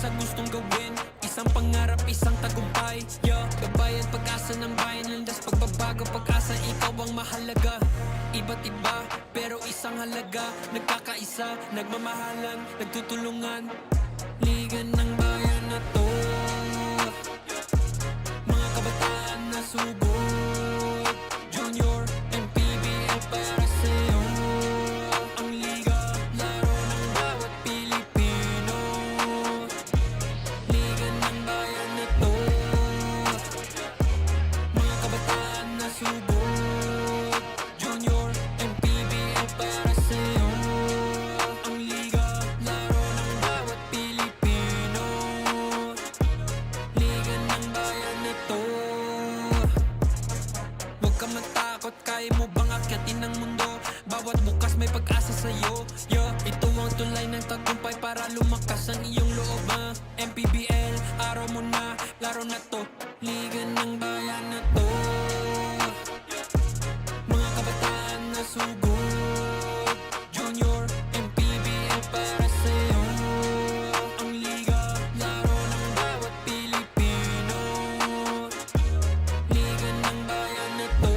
sa gustong gawin. Isang pangarap, isang tagumpay. Gabayan, pag-asa ng bayan. Landas, pagbabago, pag-asa, ikaw ang mahalaga. Iba't iba, pero isang halaga. Nagkakaisa, nagmamahalan, nagtutulungan. Liga ng bayan na to, mga kabataan na subok. Junior, MPBL para sa'yo. Ang liga, laro ng bawat Pilipino. Liga ng bayan na to, mga kabataan na subok. Junior, MPBL para sa'yo. Ang liga, laro ng bawat Pilipino. Liga ng bayan na to. Huwag ka matakot, kaya mo bang akyatin ang mundo? Bawat bukas may pag-asa sa'yo. Ito ang tulay ng tagumpay para lumakas ang iyong loob. MPBL, araw mo na, laro na to. Liga ng bayan na to, mga kabataan na sugod. Junior, MPBL para sa'yo. Ang liga, laro ng bawat Pilipino. Liga ng bayan na to,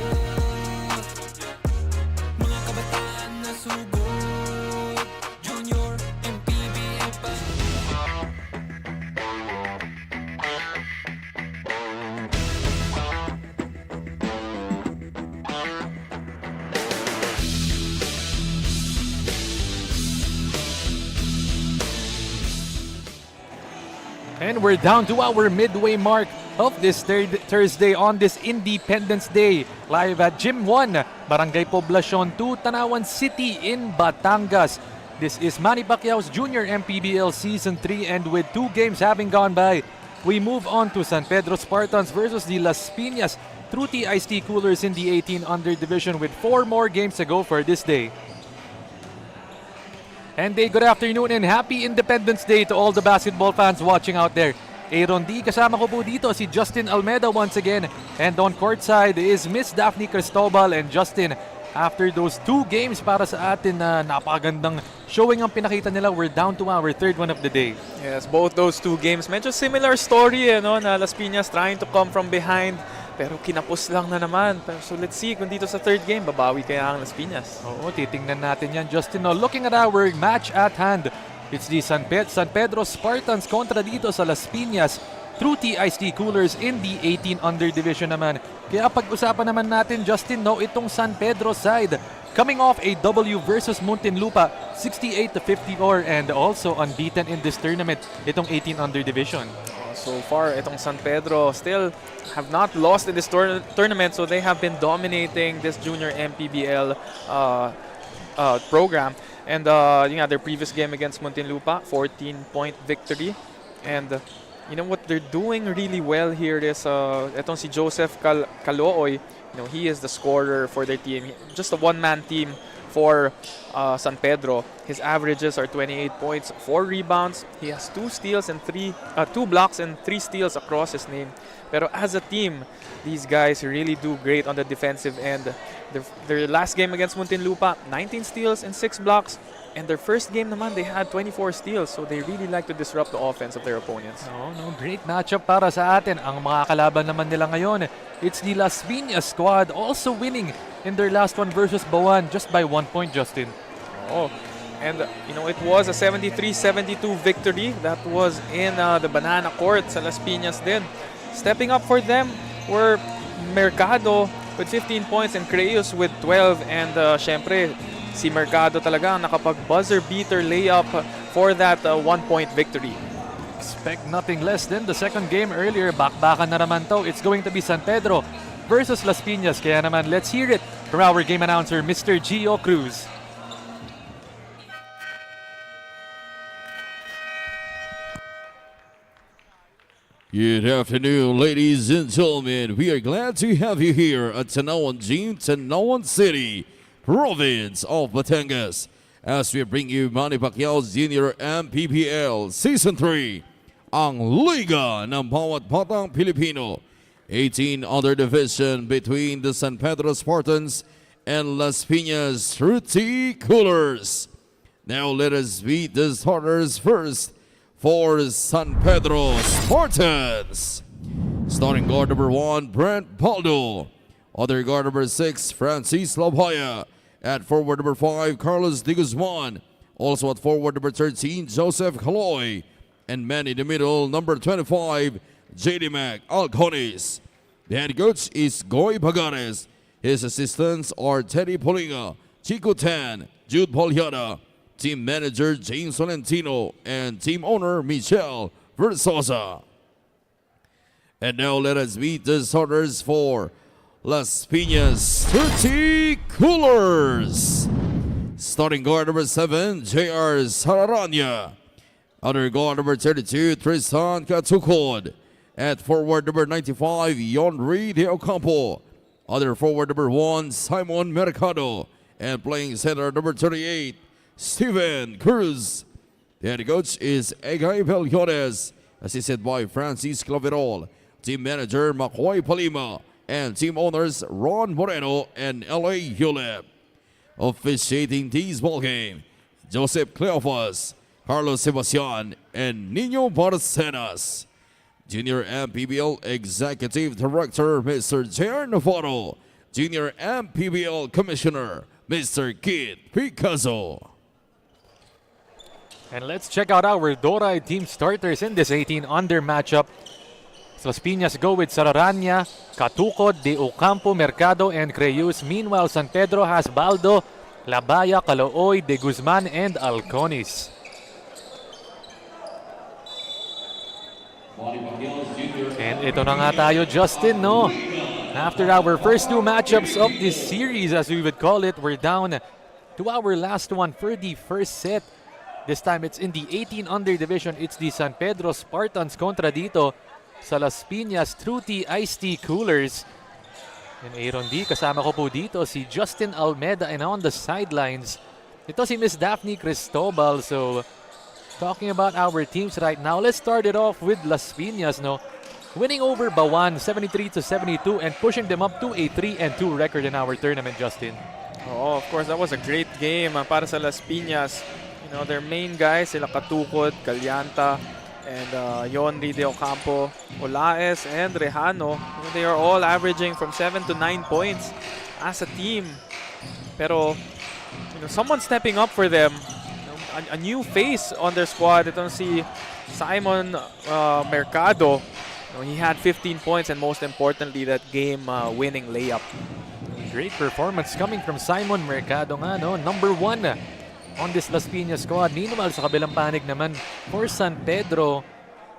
mga kabataan na sugod. Junior, MPBL para And we're down to our midway mark of this Thursday on this Independence Day. Live at Gym 1, Barangay Poblacion 2, Tanauan City in Batangas. This is Manny Pacquiao's Junior MPBL Season 3, and with 2 games having gone by, we move on to San Pedro Spartans versus the Las Piñas through Iced Coolers in the 18 under division with 4 more games to go for this day. And good afternoon and happy Independence Day to all the basketball fans watching out there. Aaron D, kasama ko po dito si Justin Almeida once again. And on courtside is Miss Daphne Cristobal. And Justin, after those 2 games para sa atin na napakagandang showing ang pinakita nila, we're down to our third one of the day. Yes, both those 2 games, medyo similar story na Las Piñas trying to come from behind. Pero kinapos lang na naman. So let's see kung dito sa third game, babawi kaya ang Las Piñas. Oo, titingnan natin yan, Justin. Now, looking at our match at hand, it's the San Pedro Spartans kontra dito sa Las Piñas through Iced Coolers in the 18 under division naman. Kaya pag-usapan naman natin, Justin, itong San Pedro side coming off a W versus Muntinlupa, 68-54, and also unbeaten in this tournament, itong 18 under division. So far, itong San Pedro still have not lost in this tournament, so they have been dominating this junior MPBL program. And their previous game against Muntinlupa, 14-point victory. And what they're doing really well here is itong si Joseph Calooy. He is the scorer for their team. Just a one-man team for San Pedro. His averages are 28 points, 4 rebounds. He has 2 steals and 2 blocks and 3 steals across his name. Pero as a team, these guys really do great on the defensive end. Their last game against Muntinlupa, 19 steals and 6 blocks. And their first game naman, they had 24 steals. So they really like to disrupt the offense of their opponents. Great matchup para sa atin. Ang mga kalaban naman nila ngayon, it's the Las Piñas squad also winning in their last one versus Bawan just by 1 point, Justin. And it was a 73-72 victory that was in the Banana Court sa Las Piñas din. Stepping up for them were Mercado with 15 points and Creus with 12. And syempre, si Mercado talaga ang nakapag-buzzer beater layup for that 1-point victory. Expect nothing less than the second game earlier. Bakbakan na naman to. It's going to be San Pedro versus Las Piñas. Kaya naman, let's hear it from our game announcer, Mr. Gio Cruz. Good afternoon, ladies and gentlemen. We are glad to have you here at Tanauan Gym, Tanauan City, province of Batangas, as we bring you Manny Pacquiao's Junior MPBL Season 3, ang Liga ng Bawat Batang Pilipino. 18 under division between the San Pedro Spartans and Las Piñas Fruity Coolers. Now let us meet the starters first. for San Pedro Spartans. Starting guard number 1, Brent Baldo. Other guard number 6, Francis Labaya. At forward number 5, Carlos De Guzman. Also at forward number 13, Joseph Caloy. And man in the middle, number 25, JD Mac Alcones. The head coach is Goy Bagares. His assistants are Teddy Polinga, Chico Tan, Jude Poliana, team manager James Valentino, and team owner Michelle Versosa. And now let us meet the starters for Las Piñas 30 Coolers. Starting guard number 7, JR Sararanya. Other guard number 32, Tristan Katukod. At forward number 95, Yonri De Ocampo. Other forward number 1, Simon Mercado. And playing center number 38, Steven Cruz. The head coach is Egay Beliones, assisted by Francis Claverol. Team manager Makoy Palima. And team owners Ron Moreno and L.A. Hulep. Officiating this ball game, Joseph Cleophas, Carlos Sebastian, and Nino Barcenas. Junior MPBL Executive Director, Mr. J.R. Navarro. Junior MPBL Commissioner, Mr. Kid Picasso. And let's check out our Doray team starters in this 18-under matchup. Las Piñas go with Sararanya, Katukod, De Ocampo, Mercado, and Creyus. Meanwhile, San Pedro has Baldo, Labaya, Calooy, De Guzman, and Alcones. And ito na nga tayo, Justin, no? After our first 2 matchups of this series, as we would call it, we're down to our last one for the first set. This time, it's in the 18-under division. It's the San Pedro Spartans kontra dito sa Las Piñas Truty Iced Tea Coolers. And Aaron D, kasama ko po dito si Justin Almeda, and on the sidelines, ito si Miss Daphne Cristobal. So, talking about our teams right now, let's start it off with Las Piñas, no? Winning over Bawan 73-72 and pushing them up to a 3-2 record in our tournament, Justin. Oh, of course, that was a great game para sa Las Piñas. You know, their main guys, sila Katukod, Calyanta, and Yonri De Ocampo, Olaes, and Rejano. They are all averaging from 7 to 9 points as a team. Pero, you know, someone stepping up for them. You know, a new face on their squad. Itong si Simon Mercado. You know, he had 15 points, and most importantly, that game-winning layup. Great performance coming from Simon Mercado nga, no? Number 1 on this Las Piñas squad. Meanwhile, sa kabilang panig naman for San Pedro,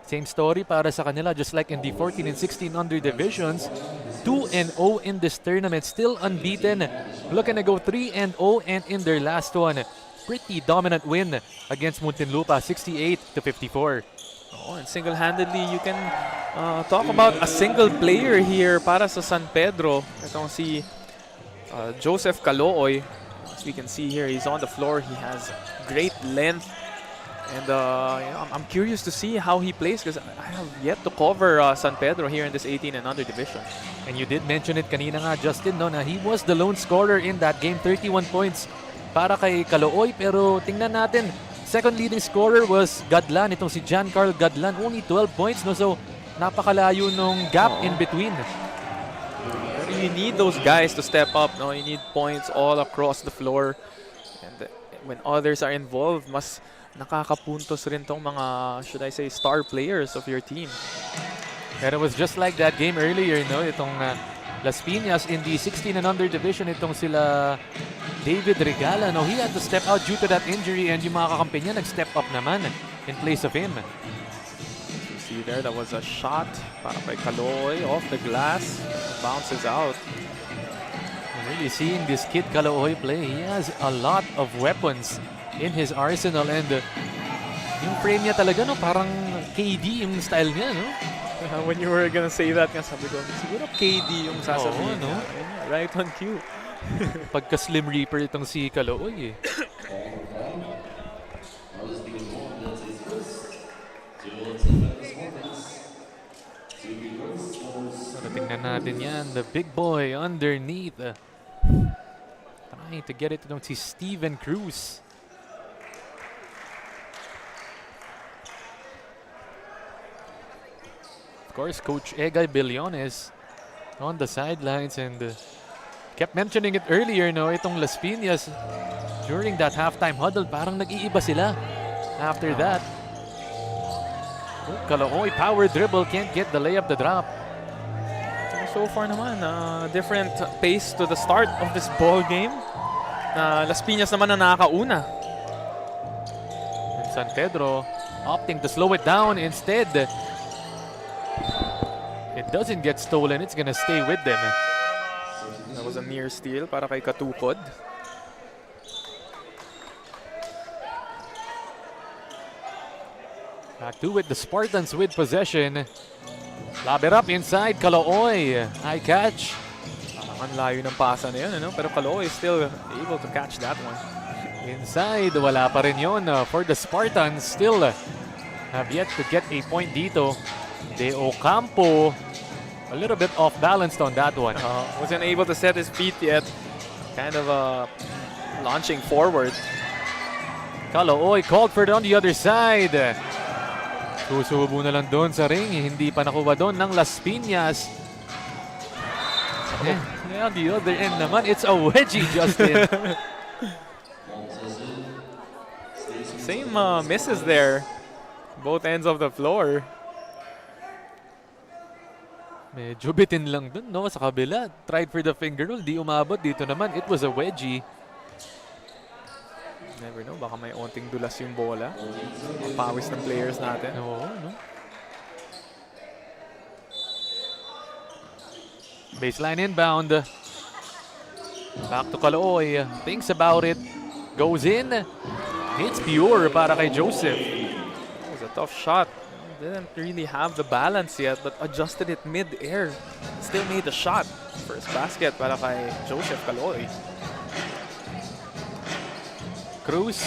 same story para sa kanila, just like in the 14 and 16 under divisions. 2-0 in this tournament, still unbeaten. Looking to go 3-0, and in their last one, pretty dominant win against Muntinlupa, 68-54. Oh, and single-handedly, you can talk about a single player here para sa San Pedro. Itong si Joseph Calooy. As we can see here, he's on the floor. He has great length. And you know, I'm curious to see how he plays because I have yet to cover San Pedro here in this 18 and under division. And you did mention it kanina nga, Justin, no, na he was the lone scorer in that game. 31 points para kay Calooy. Pero tingnan natin, second leading scorer was Gadlan. Itong si John Carl Gadlan, only 12 points. No? So napakalayo nung gap in between. You need those guys to step up. No? You need points all across the floor. And when others are involved, mas nakakapuntos rin tong mga, should I say, star players of your team. And it was just like that game earlier, no? Itong Las Piñas in the 16 and under division, itong sila David Regala, no? He had to step out due to that injury, and yung mga kakampi niya nag-step up naman in place of him. You see there, that was a shot para kay Calooy off the glass. Bounces out. Really seeing this kid Calooy play, he has a lot of weapons in his arsenal, and yung frame niya talaga, no, parang KD yung style niya, no? When you were gonna say that, sabi ko, siguro KD yung sasabihin no? niya. Right on cue. Pagka Slim Reaper itong si Calooy, eh. So, tingnan natin yan, the big boy underneath. Trying to get it itong si Steven Cruz. course, Coach Egay Billones on the sidelines and kept mentioning it earlier, no, itong Las Piñas during that halftime huddle, parang nag-iiba sila after that. Calooy, power dribble, can't get the layup, the drop. So far naman, different pace to the start of this ball game. Las Piñas naman na nakakauna. And San Pedro opting to slow it down instead. It doesn't get stolen, it's gonna stay with them. That was a near steal para kay Katukod. Back to it, the Spartans with possession. Lob it up inside, Calooy. High catch. Ang layo ng pasa na yun, ano? Pero Calooy is still able to catch that one. Inside, wala pa rin yun for the Spartans. Still have yet to get a point dito. De Ocampo, a little bit off balanced on that one. Wasn't able to set his feet yet. Kind of launching forward. Calooy called for it on the other side. Susubo na lang doon sa ring. Hindi pa nakuha doon ng Las Piñas. On the other end naman, it's a wedgie, Justin. Same misses there. Both ends of the floor. Medyo bitin lang dun, no? Sa kabila. Tried for the finger roll. Di umabot. Dito naman, it was a wedgie. Never know. Baka may onting dulas yung bola. Ang pawis ng players natin. Oo, no? Baseline inbound. Back to Calooy. Thinks about it. Goes in. Hits pure para kay Joseph. That was a tough shot. Didn't really have the balance yet, but adjusted it mid-air. Still made the shot. First basket para kay Joseph Calooy. Cruz.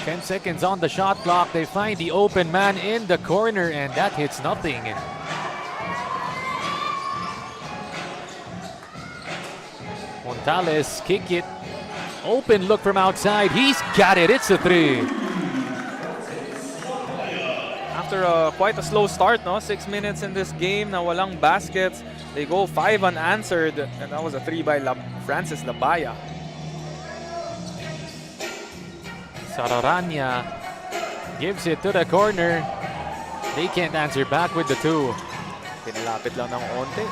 10 seconds on the shot clock. They find the open man in the corner, and that hits nothing. Montales, kick it. Open look from outside. He's got it. It's a three. After quite a slow start, no? 6 minutes in this game na walang baskets. They go 5 unanswered, and that was a 3 by Francis Labaya. Sararanya gives it to the corner. They can't answer back with the two. Pinalapit lang ng onte.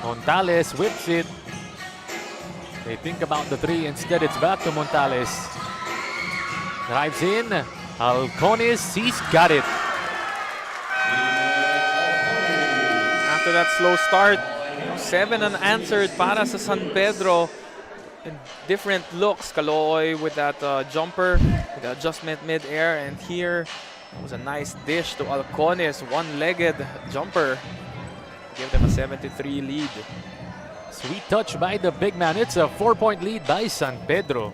Montales whips it. They think about the three. Instead, it's back to Montales. Drives in. Alcones, he's got it. After that slow start, 7 unanswered para sa San Pedro. And different looks. Calooy with that jumper, with the adjustment mid-air, and here it was a nice dish to Alcones, one-legged jumper. Give them a 7-3 lead. Sweet touch by the big man. It's a 4-point lead by San Pedro.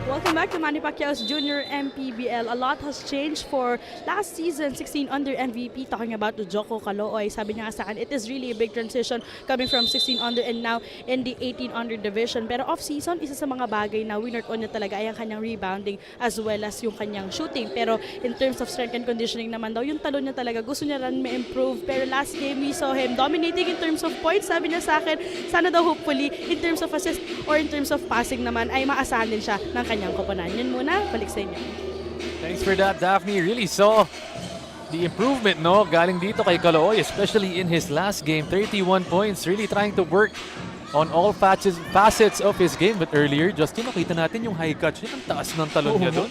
Welcome back to Manny Pacquiao's Junior MPBL. A lot has changed for last season, 16 under MVP, talking about the Joko Calooy. Sabi niya nga sa akin, it is really a big transition coming from 16 under and now in the 18 under division. Pero off-season, isa sa mga bagay na winner on niya talaga ay ang kanyang rebounding as well as yung kanyang shooting. Pero in terms of strength and conditioning naman daw, yung talon niya talaga, gusto niya rin ma-improve. Pero last game, we saw him dominating in terms of points. Sabi niya sa akin, sana daw hopefully in terms of assist or in terms of passing naman ay maasahan din siya ng kanyang koponan. Yun muna, balik sa inyo. Thanks for that, Daphne. Really saw the improvement, no? Galing dito kay Calooy, especially in his last game. 31 points, really trying to work on all facets of his game. But earlier, Justin, nakita natin yung high catch niya. Ang taas ng talon niya doon.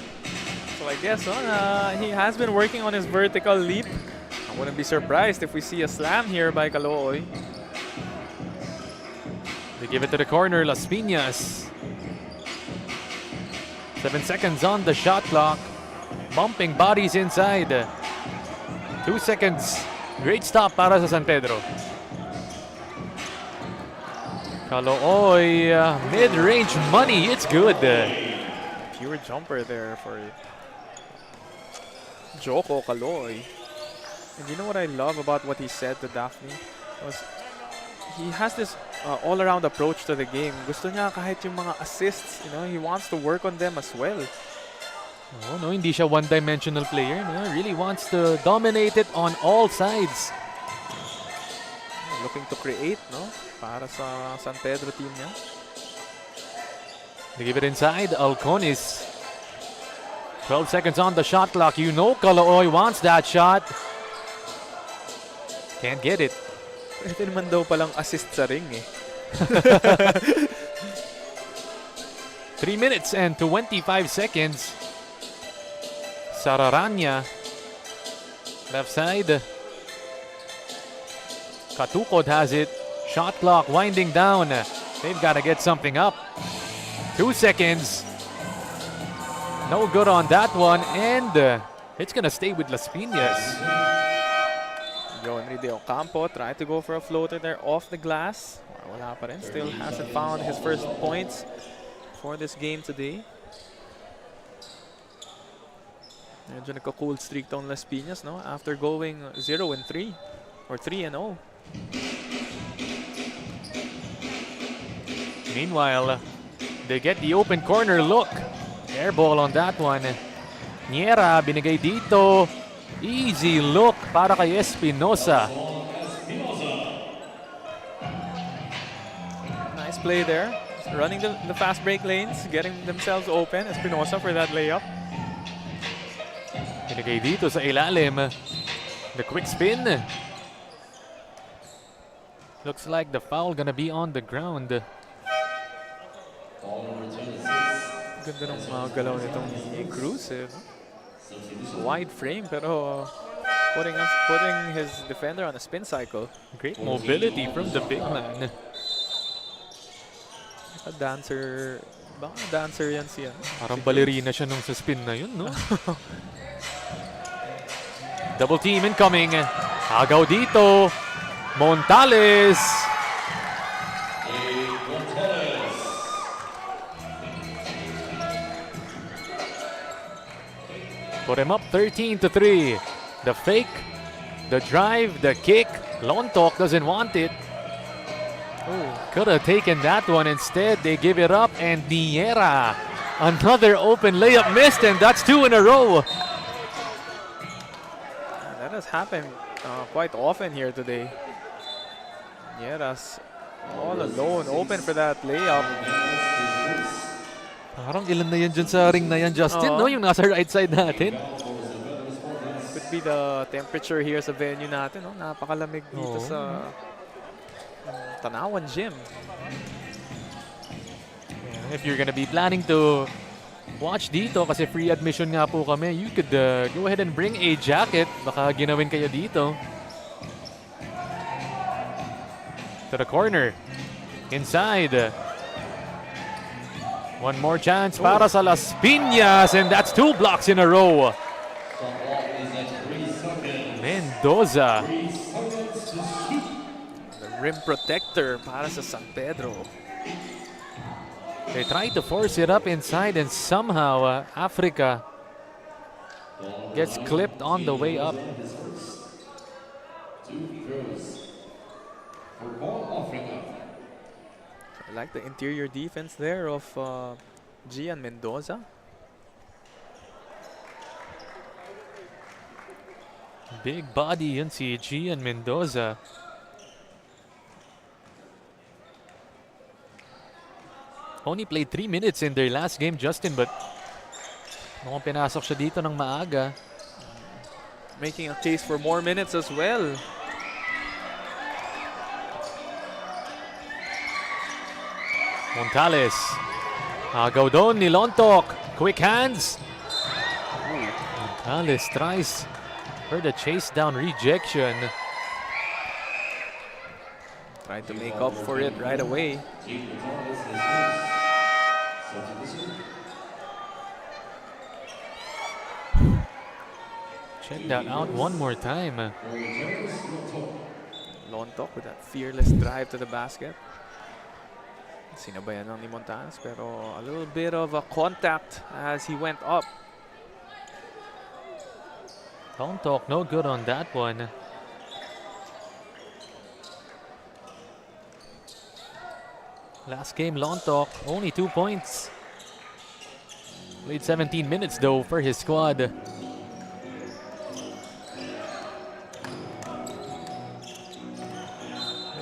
So I guess he has been working on his vertical leap. I wouldn't be surprised if we see a slam here by Calooy. They give it to the corner, Las Piñas. 7 seconds on the shot clock. Bumping bodies inside. 2 seconds. Great stop para sa San Pedro. Calooy, mid-range money. It's good. Pure jumper there for Joko Calooy. And you know what I love about what he said to Daphne? Was he has this all-around approach to the game. Gusto niya kahit yung mga assists, he wants to work on them as well. Oh, no, hindi siya one-dimensional player. No? Really wants to dominate it on all sides. Looking to create, para sa San Pedro team niya. They give it inside. Alconis. 12 seconds on the shot clock. You know Calooy wants that shot. Can't get it. Pwede naman daw palang assist sa ring eh. 3 minutes and 25 seconds. Sararanya. Left side. Katukod has it. Shot clock winding down. They've got to get something up. 2 seconds. No good on that one. And it's going to stay with Las Piñas. Jonry De Ocampo tried to go for a floater there off the glass. Wala pa rin. Still hasn't found his first points for this game today. Medyo nagka-cold streak tong Las Piñas, after going 0-3 or 3-0. Meanwhile, they get the open corner look. Air ball on that one. Niera binigay dito. Easy look para kay Espinosa. Nice play there. Running the fast break lanes, getting themselves open. Espinosa for that layup. Binigay dito sa ilalim. The quick spin. Looks like the foul gonna be on the ground. Ganda ng galaw nitong ni Cruz. Wide frame pero putting his defender on a spin cycle. Great mobility from the big man. A dancer. Baka dancer yan siya. Parang ballerina siya nung sa spin na yun, no? Double team incoming. Agaw dito. Montales. Put him up 13-3. The fake, the drive, the kick. Lontok doesn't want it. Oh, could have taken that one. Instead, they give it up. And Niera, another open layup missed, and that's 2 in a row. That has happened quite often here today. Niera's all alone, open for that layup. Parang ilan na yan dyan sa ring na yan, Justin, no? Yung nasa right side natin. Could be the temperature here sa venue natin, no? Napakalamig dito sa Tanauan Gym. If you're gonna be planning to watch dito, kasi free admission nga po kami, you could go ahead and bring a jacket. Baka ginawin kayo dito. To the corner. Inside. One more chance para sa Las Piñas, and that's 2 blocks in a row. Mendoza. The rim protector para sa San Pedro. They try to force it up inside, and somehow Africa gets clipped on the way up. I like the interior defense there of Gian Mendoza. Big body yun si Gian Mendoza. Only played 3 minutes in their last game, Justin, but mukhang pinasok siya dito ng maaga. Making a case for more minutes as well. Montales. Agaw doon ni Lontok. Quick hands. Montales tries for the chase down rejection. Trying to make up for it right away. Check that out one more time. Lontok with that fearless drive to the basket. Sinabayan lang ni Montanas, pero a little bit of a contact as he went up. Don't talk, no good on that one. Last game, Lontok, only 2 points. Played 17 minutes though for his squad.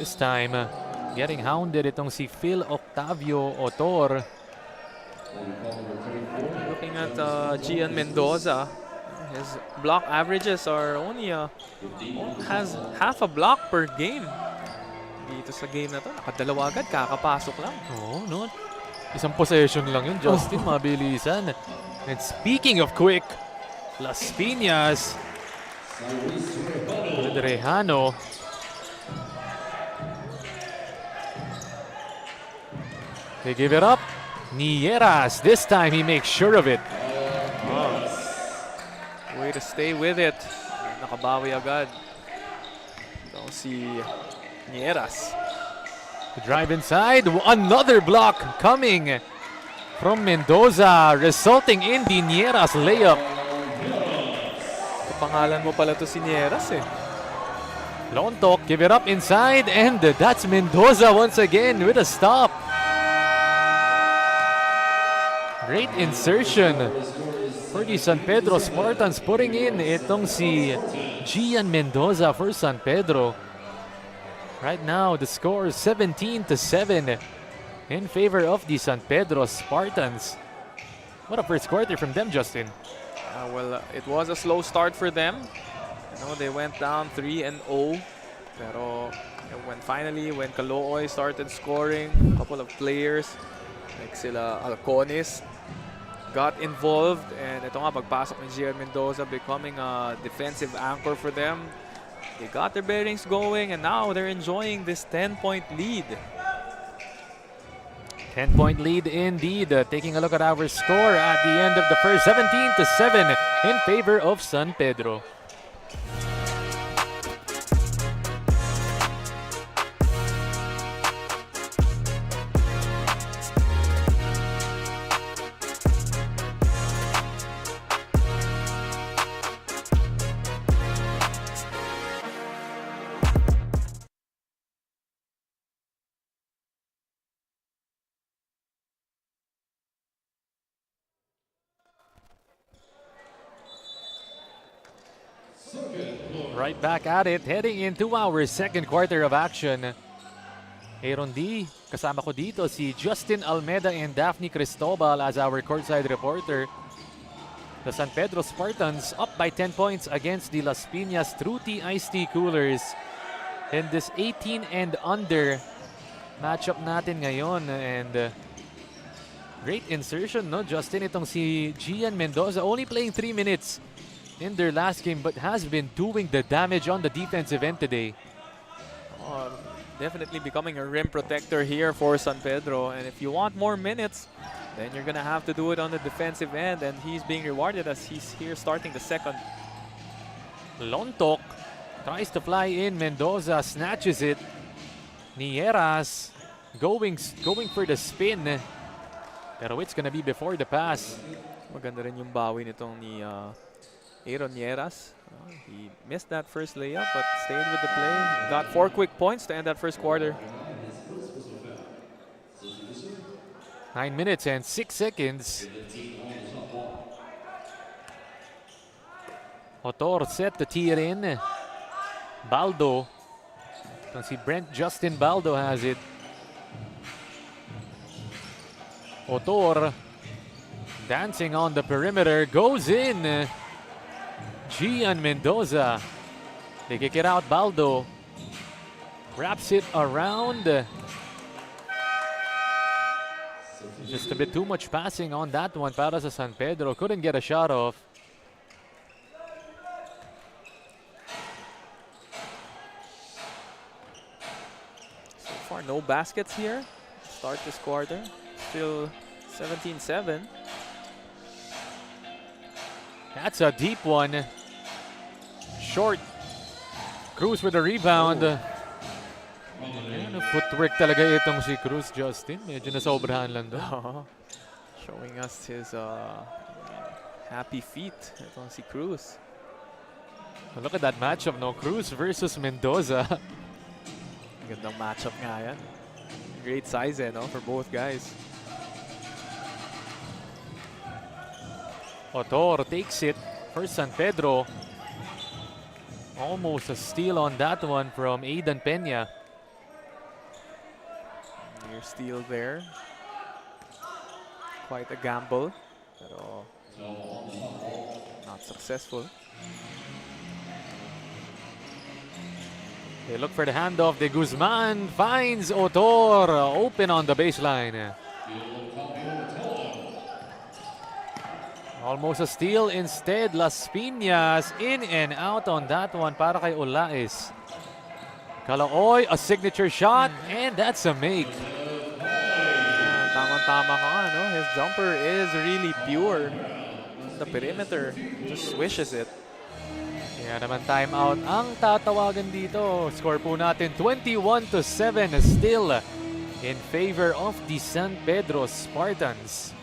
This time, getting hounded itong si Phil Octavio Otor. Looking at Gian Mendoza, his block averages are only has half a block per game. Dito sa game na to, nakadalawa agad, kakapasok lang. Oh, no. Isang possession lang yun, Justin. Mabilisan. And speaking of quick, Las Piñas. Pedrejano. They give it up. Nieras. This time he makes sure of it. Way to stay with it. Nakabawi agad. Ito si Nieras. The drive inside. Another block coming from Mendoza, resulting in the Nieras layup. Kapangalan mo pala to si Nieras eh. Lontok, give it up inside, and that's Mendoza once again with a stop. Great insertion for the San Pedro Spartans, putting in itong si Gian Mendoza for San Pedro. Right now, the score is 17-7 in favor of the San Pedro Spartans. What a first quarter from them, Justin. Well, it was a slow start for them. You know, they went down 3-0. Pero when Calooy started scoring, a couple of players like sila Alconis got involved, and ito nga pagpasok ni Gian Mendoza becoming a defensive anchor for them. They got their bearings going, and now they're enjoying this 10-point lead. 10-point lead indeed. Taking a look at our score at the end of the first, 17-7 in favor of San Pedro. Right back at it, heading into our second quarter of action. Aaron D, kasama ko dito si Justin Almeda and Daphne Cristobal as our courtside reporter. The San Pedro Spartans up by 10 points against the Las Piñas Truty Iced Tea Coolers in this 18 and under matchup natin ngayon. And great insertion, no, Justin? Itong si Gian Mendoza, only playing 3 minutes in their last game, but has been doing the damage on the defensive end today. Definitely becoming a rim protector here for San Pedro, and if you want more minutes, then you're gonna have to do it on the defensive end, and he's being rewarded as he's here starting the second. Lontok tries to fly in. Mendoza snatches it. Nieras going for the spin, pero it's gonna be before the pass. Maganda rin yung bawi nitong ni Aaron Nieras. He missed that first layup but stayed with the play. Got 4 quick points to end that first quarter. 9 minutes and 6 seconds. Otor set to tee it in. Baldo. Si Brent Justin Baldo has it. Otor dancing on the perimeter, goes in. Gian Mendoza. They kick it out. Baldo wraps it around. Just a bit too much passing on that one para sa San Pedro. Couldn't get a shot off. So far, no baskets here. Start this quarter. Still 17-7. That's a deep one. short. Cruz with a rebound. Ayan, footwork talaga itong si Cruz, Justin. Medyo nasobrahan lang doon. Showing us his happy feet. Itong si Cruz. Look at that matchup, no? Cruz versus Mendoza. Gandang matchup nga yan. Great size no, for both guys. Otor takes it for San Pedro. Almost a steal on that one from Aidan Peña. Near steal there. Quite a gamble, pero not successful. They look for the handoff. De Guzman finds Otor open on the baseline. Almost a steal instead. Las Piñas in and out on that one para kay Olais. Kalaoy, a signature shot, and that's a make. Tamang-tama ka nga, no? His jumper is really pure. The perimeter just swishes it. Kaya naman timeout ang tatawagan dito. Score po natin 21-7 still in favor of the San Pedro Spartans.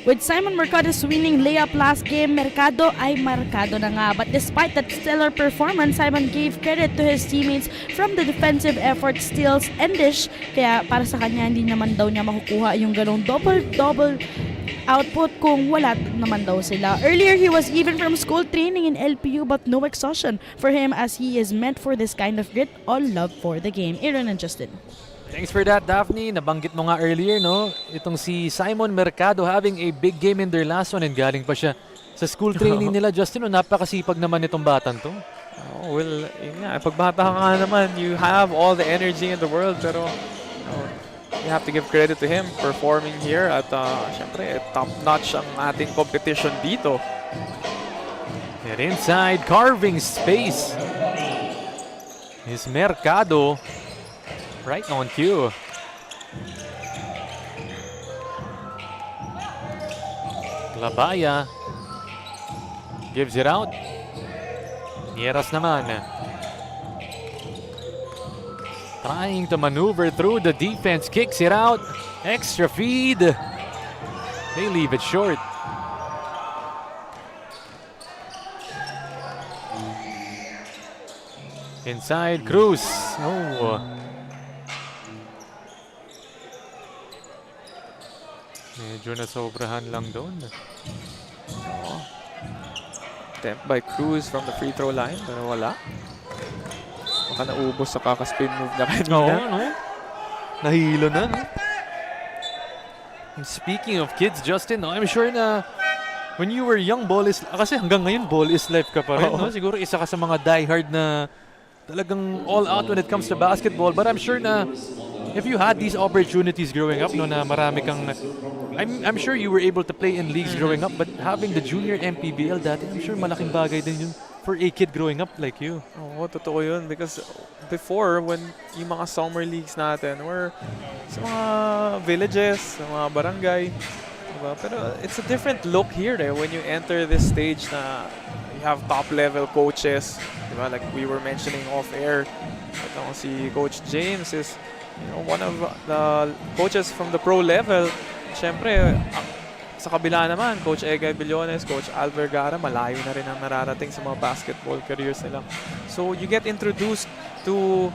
With Simon Mercado's winning layup last game, Mercado ay Mercado na nga. But despite that stellar performance, Simon gave credit to his teammates from the defensive effort, steals, and dish. Kaya para sa kanya, hindi naman daw niya makukuha yung ganong double-double output kung wala naman daw sila. Earlier, he was even from school training in LPU but no exhaustion for him as he is meant for this kind of grit, all love for the game. Aaron and Justin. Thanks for that, Daphne. Nabanggit mo nga earlier, no? Itong si Simon Mercado having a big game in their last one and galing pa siya sa school training nila. Justin, napakasipag naman itong batang to. Oh, well, yun nga. Pagbata ka nga naman, you have all the energy in the world, pero you have to give credit to him performing here at syempre, top-notch ang ating competition dito. And inside, carving space is Mercado. Right on cue. Labaya gives it out. Nieras naman. Trying to maneuver through the defense, kicks it out. Extra feed. They leave it short. Inside, Cruz. Oh. Medyo nasobrahan lang doon. Attempt by Cruz from the free throw line, pero wala. Baka naubos sa kaka-spin move na kanina. Oo, no? Nahilo na, no? And speaking of kids, Justin, no, I'm sure na when you were young, ball is... Kasi hanggang ngayon, ball is life ka pa rin, no? Siguro isa ka sa mga diehard na talagang all out when it comes to basketball. But I'm sure na if you had these opportunities growing up, no, na marami kang... I'm sure you were able to play in leagues growing up, but having the junior MPBL dati, I'm sure malaking bagay din yun for a kid growing up like you. Oo, totoo yun. Because before, when yung mga summer leagues natin were sa mga villages, sa mga barangay, diba? Pero it's a different look here when you enter this stage na you have top-level coaches, diba? Like we were mentioning off-air. Ito si Coach James is one of the coaches from the pro level. Siyempre, sa kabila naman, Coach Egay Billones, Coach Al Vergara, malayo na rin ang nararating sa mga basketball careers nila. So, you get introduced to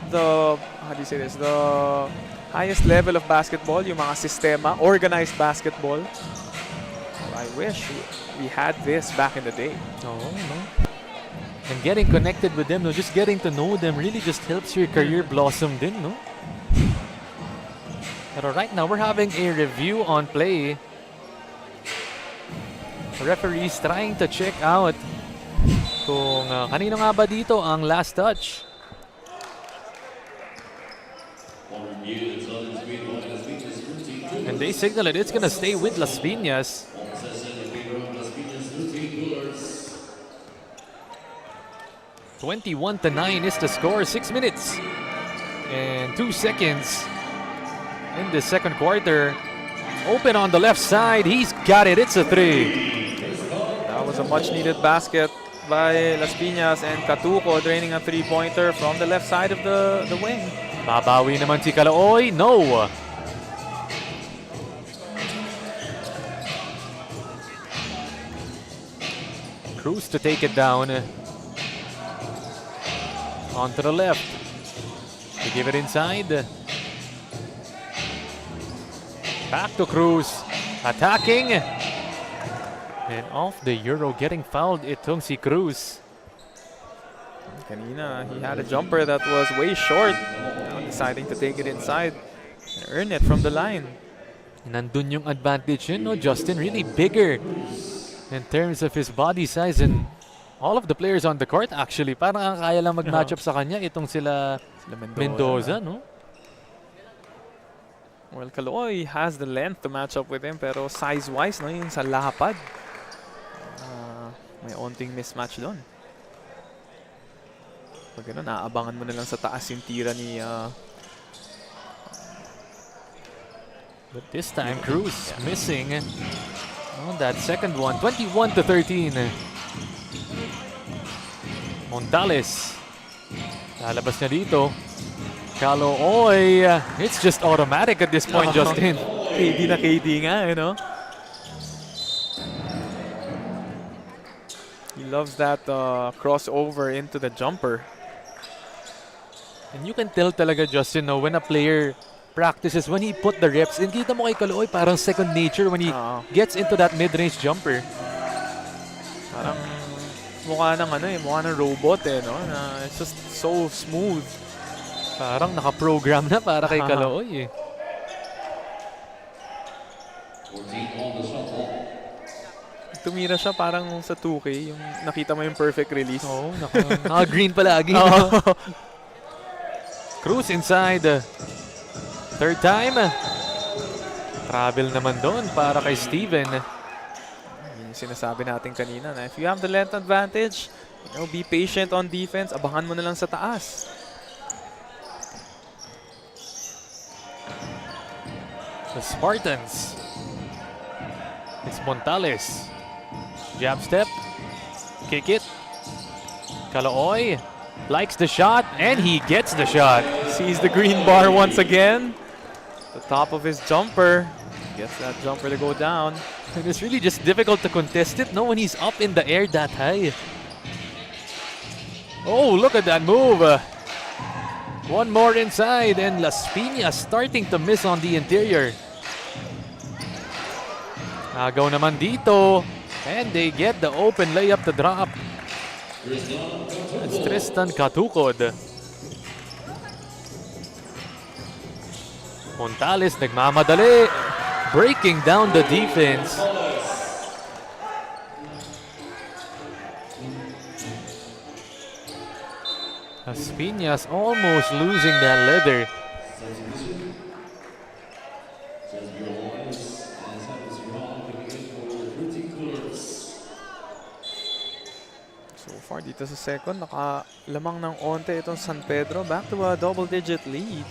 the, how do you say this, the highest level of basketball, yung mga sistema, organized basketball. So, I wish we had this back in the day. Oo, no? And getting connected with them, no, just getting to know them really just helps your career blossom din, no? Pero right now, we're having a review on play. The referee's trying to check out kung kanino nga ba dito ang last touch. And they signal it, it's gonna stay with Las Piñas. (21-9) is the score. 6 minutes and 2 seconds in the second quarter. Open on the left side. He's got it. It's a 3. That was a much-needed basket by Las Piñas, and Catuco draining a three-pointer from the left side of the wing. Babawi naman si Calooy. No. Cruz to take it down. Onto the left. To give it inside. Back to Cruz. Attacking. And off the Euro, getting fouled, itong si Cruz. Kanina, he had a jumper that was way short. Now deciding to take it inside and earn it from the line. Nandun yung advantage yun, no? Justin really bigger in terms of his body size, and all of the players on the court actually parang ang kaya lang mag-match up sa kanya itong sila Mendoza, no? Well, Calooy has the length to match up with him, pero size-wise, no, yung sa lapad, may onting mismatch doon. Pag gano'n, naabangan mo na lang sa taas yung tira ni... But this time, Cruz missing on that second one. 21-13. Montales. Lalabas niya dito. Calooy. It's just automatic at this point, Justin. KD na KD nga, you know? He loves that crossover into the jumper. And you can tell talaga, Justin, no, when a player practices, when he put the reps in, kita mo kay Calooy, parang second nature when he gets into that mid-range jumper. Parang mukha ng mukha ng robot no? It's just so smooth. Parang naka-program na para kay Calooy Tumira siya parang sa 2K, yung nakita mo yung perfect release. Oo, naka-green palagi. Cruz inside. Third time. Travel naman doon para kay Steven. Yung sinasabi natin kanina na if you have the length advantage, be patient on defense, abangan mo na lang sa taas. The Spartans. It's Montales. Jab step. Kick it. Calooy likes the shot, and he gets the shot. Sees the green bar once again. The top of his jumper. Gets that jumper to go down. And it's really just difficult to contest it, no, when he's up in the air that high. Oh, look at that move. One more inside, and Las Piñas starting to miss on the interior. Agaw naman dito, and they get the open layup to drop. It's Tristan Katukod. Montales nagmamadali, breaking down the defense. Las Piñas almost losing that leather. So far dito sa second, nakalamang ng onte itong San Pedro. Back to a double-digit lead.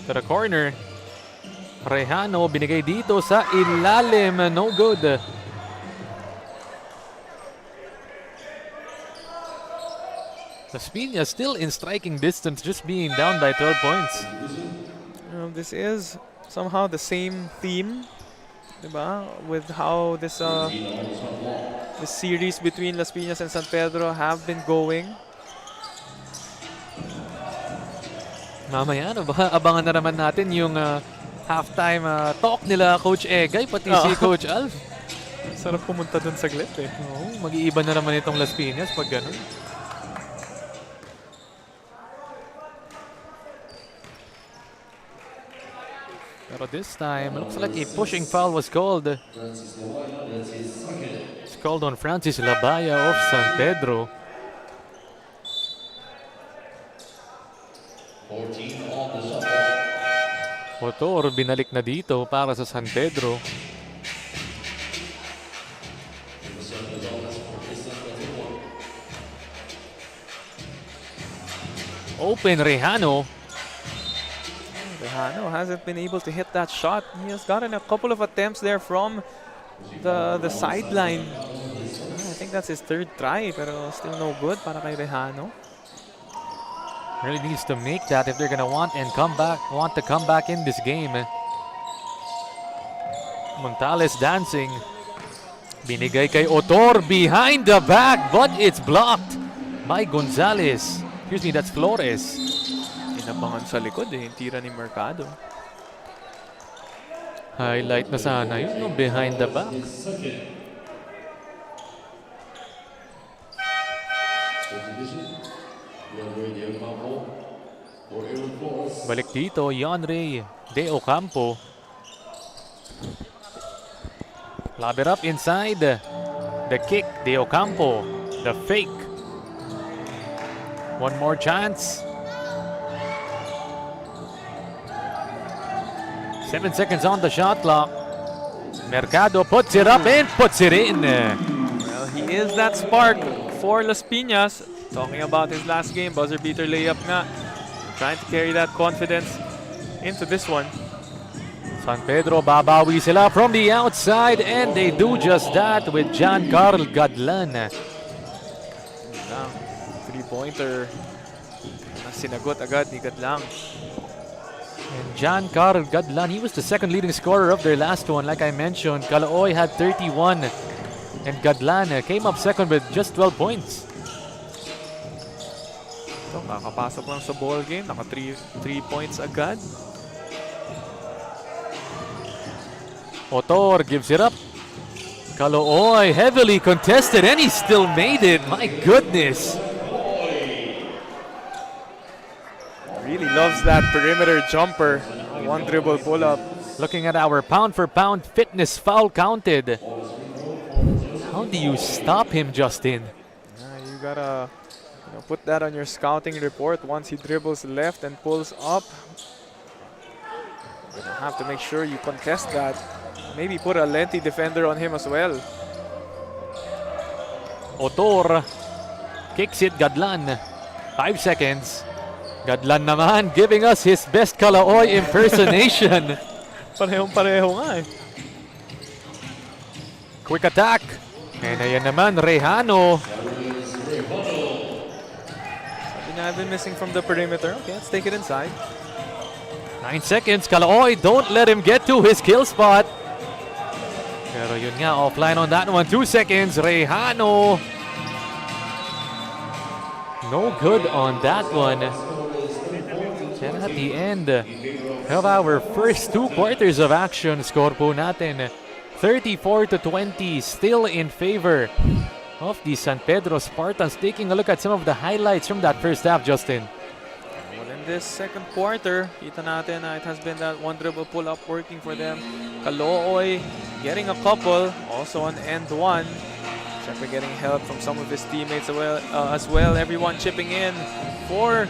To the corner. Rejano binigay dito sa ilalim. No good. Las Piñas still in striking distance, just being down by 12 points. This is somehow the same theme, diba? With how this series between Las Piñas and San Pedro have been going. Mamaya, abangan na naman natin yung halftime talk nila Coach Egay, pati si Coach Alf. Sarap pumunta dun saglit eh. Oo, mag-iiba na naman itong Las Piñas pag ganun. Pero this time, looks like a pushing foul was called. It's called on Francis Labaya of San Pedro. 14 on the shot clock. Motor binalik na dito para sa San Pedro. Open Rejano. Rejano hasn't been able to hit that shot. He has gotten a couple of attempts there from the sideline. I think that's his third try, pero still no good para kay Rejano. Really needs to make that if they're gonna want to come back in this game. Montales dancing. Binigay kay Otor behind the back, but it's blocked by Gonzalez. Excuse me, that's Flores. Inabangan sa likod eh, yung tira ni Mercado. Highlight na sana yun, no? Behind the back. Balik dito, Yonray De Ocampo. Lob it up inside. The kick, De Ocampo. The fake. One more chance. 7 seconds on the shot clock. Mercado puts it up and puts it in. Well, he is that spark for Las Piñas. Talking about his last game, buzzer beater layup nga. Trying to carry that confidence into this one. San Pedro babawi sila from the outside and they do just that with John Carl Gadlan. Three-pointer na sinagot agad ni Gadlang. And John Carl Gadlan, he was the second leading scorer of their last one. Like I mentioned, Calooy had 31 and Gadlan came up second with just 12 points. So, kakapasok lang sa ball game, naka 3 points agad. Otor gives it up. Calooy heavily contested and he still made it. My goodness. Really loves that perimeter jumper. One dribble pull-up. Looking at our pound-for-pound fitness foul counted. How do you stop him, Justin? You gotta put that on your scouting report. Once he dribbles left and pulls up, you have to make sure you contest that. Maybe put a lengthy defender on him as well. Otor kicks it, Gadlan. 5 seconds. Gadlan naman giving us his best Calooy impersonation. Parehong-pareho nga eh. Quick attack. And ayan naman, Rejano. Sabi niya, I've been missing from the perimeter. Okay, let's take it inside. 9 seconds, Calooy, don't let him get to his kill spot. Pero yun nga, offline on that one. 2 seconds, Rejano. No good on that one. And at the end of our first 2 quarters of action, score po natin 34-20, still in favor of the San Pedro Spartans. Taking a look at some of the highlights from that first half, Justin. Well, in this second quarter, kita natin na it has been that one dribble pull-up working for them. Calooy getting a couple, also on end one. Siyempre getting help from some of his teammates as well. Everyone chipping in for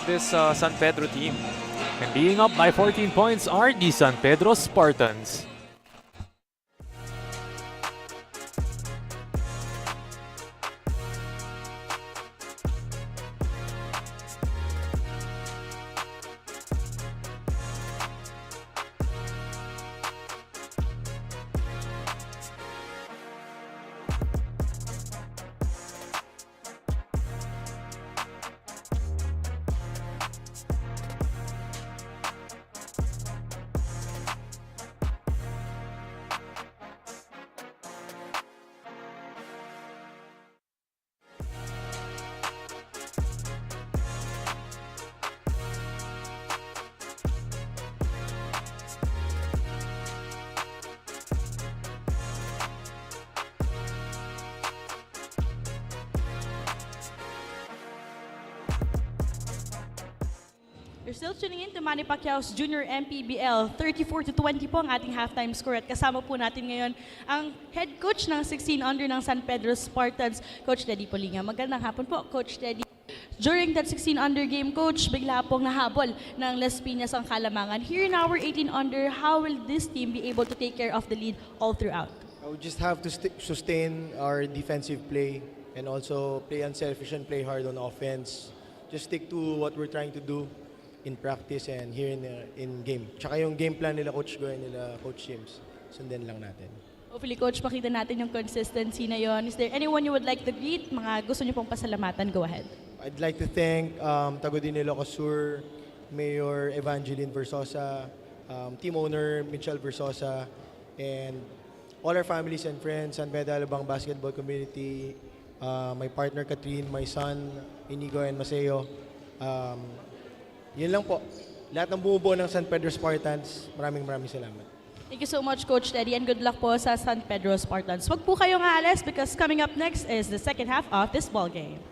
this San Pedro team. And being up by 14 points are the San Pedro Spartans. Still tuning in to Manny Pacquiao's Junior MPBL. 34-20 po ang ating halftime score at kasama po natin ngayon ang head coach ng 16 under ng San Pedro Spartans, Coach Teddy Polinga. Magandang hapon po, Coach Teddy. During that 16 under game, Coach, bigla pong nahabol ng Las Piñas ang Kalamangan. Here in our 18 under, how will this team be able to take care of the lead all throughout? We just have to sustain our defensive play and also play unselfish and play hard on offense. Just stick to what we're trying to do in practice and here in game. Tsaka yung game plan nila Coach Goy nila Coach James, sundin lang natin. Hopefully, Coach, makita natin yung consistency na yon. Is there anyone you would like to greet? Mga gusto niyo pong pasalamatan, go ahead. I'd like to thank Tagudin Ilocosur, Mayor Evangeline Versosa, team owner Michelle Versosa, and all our families and friends, San Pedro Alabang basketball community, my partner Catherine, my son Inigo and Maseo. Yun lang po. Lahat ng bumubuo ng San Pedro Spartans, maraming salamat. Thank you so much, Coach Teddy, and good luck po sa San Pedro Spartans. Wag po kayong aalis because coming up next is the second half of this ball game.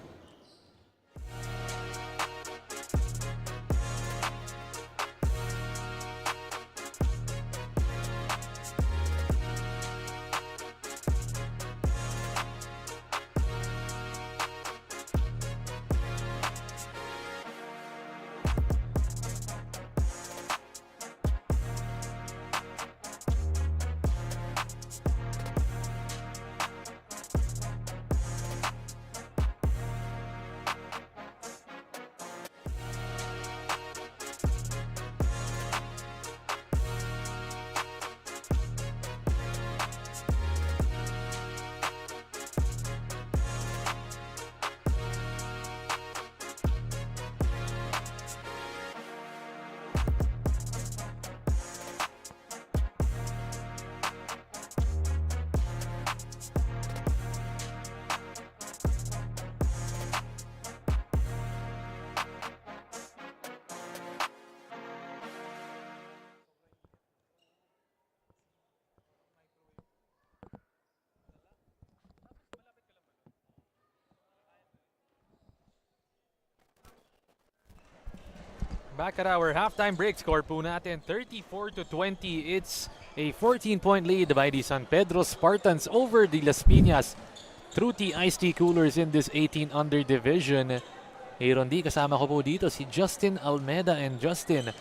Back at our halftime break, score po natin 34-20. It's a 14-point lead by the San Pedro Spartans over the Las Piñas. Truty Iced Tea Coolers in this 18 under division. Aaron D, kasama ko po dito si Justin Almeda. And Justin,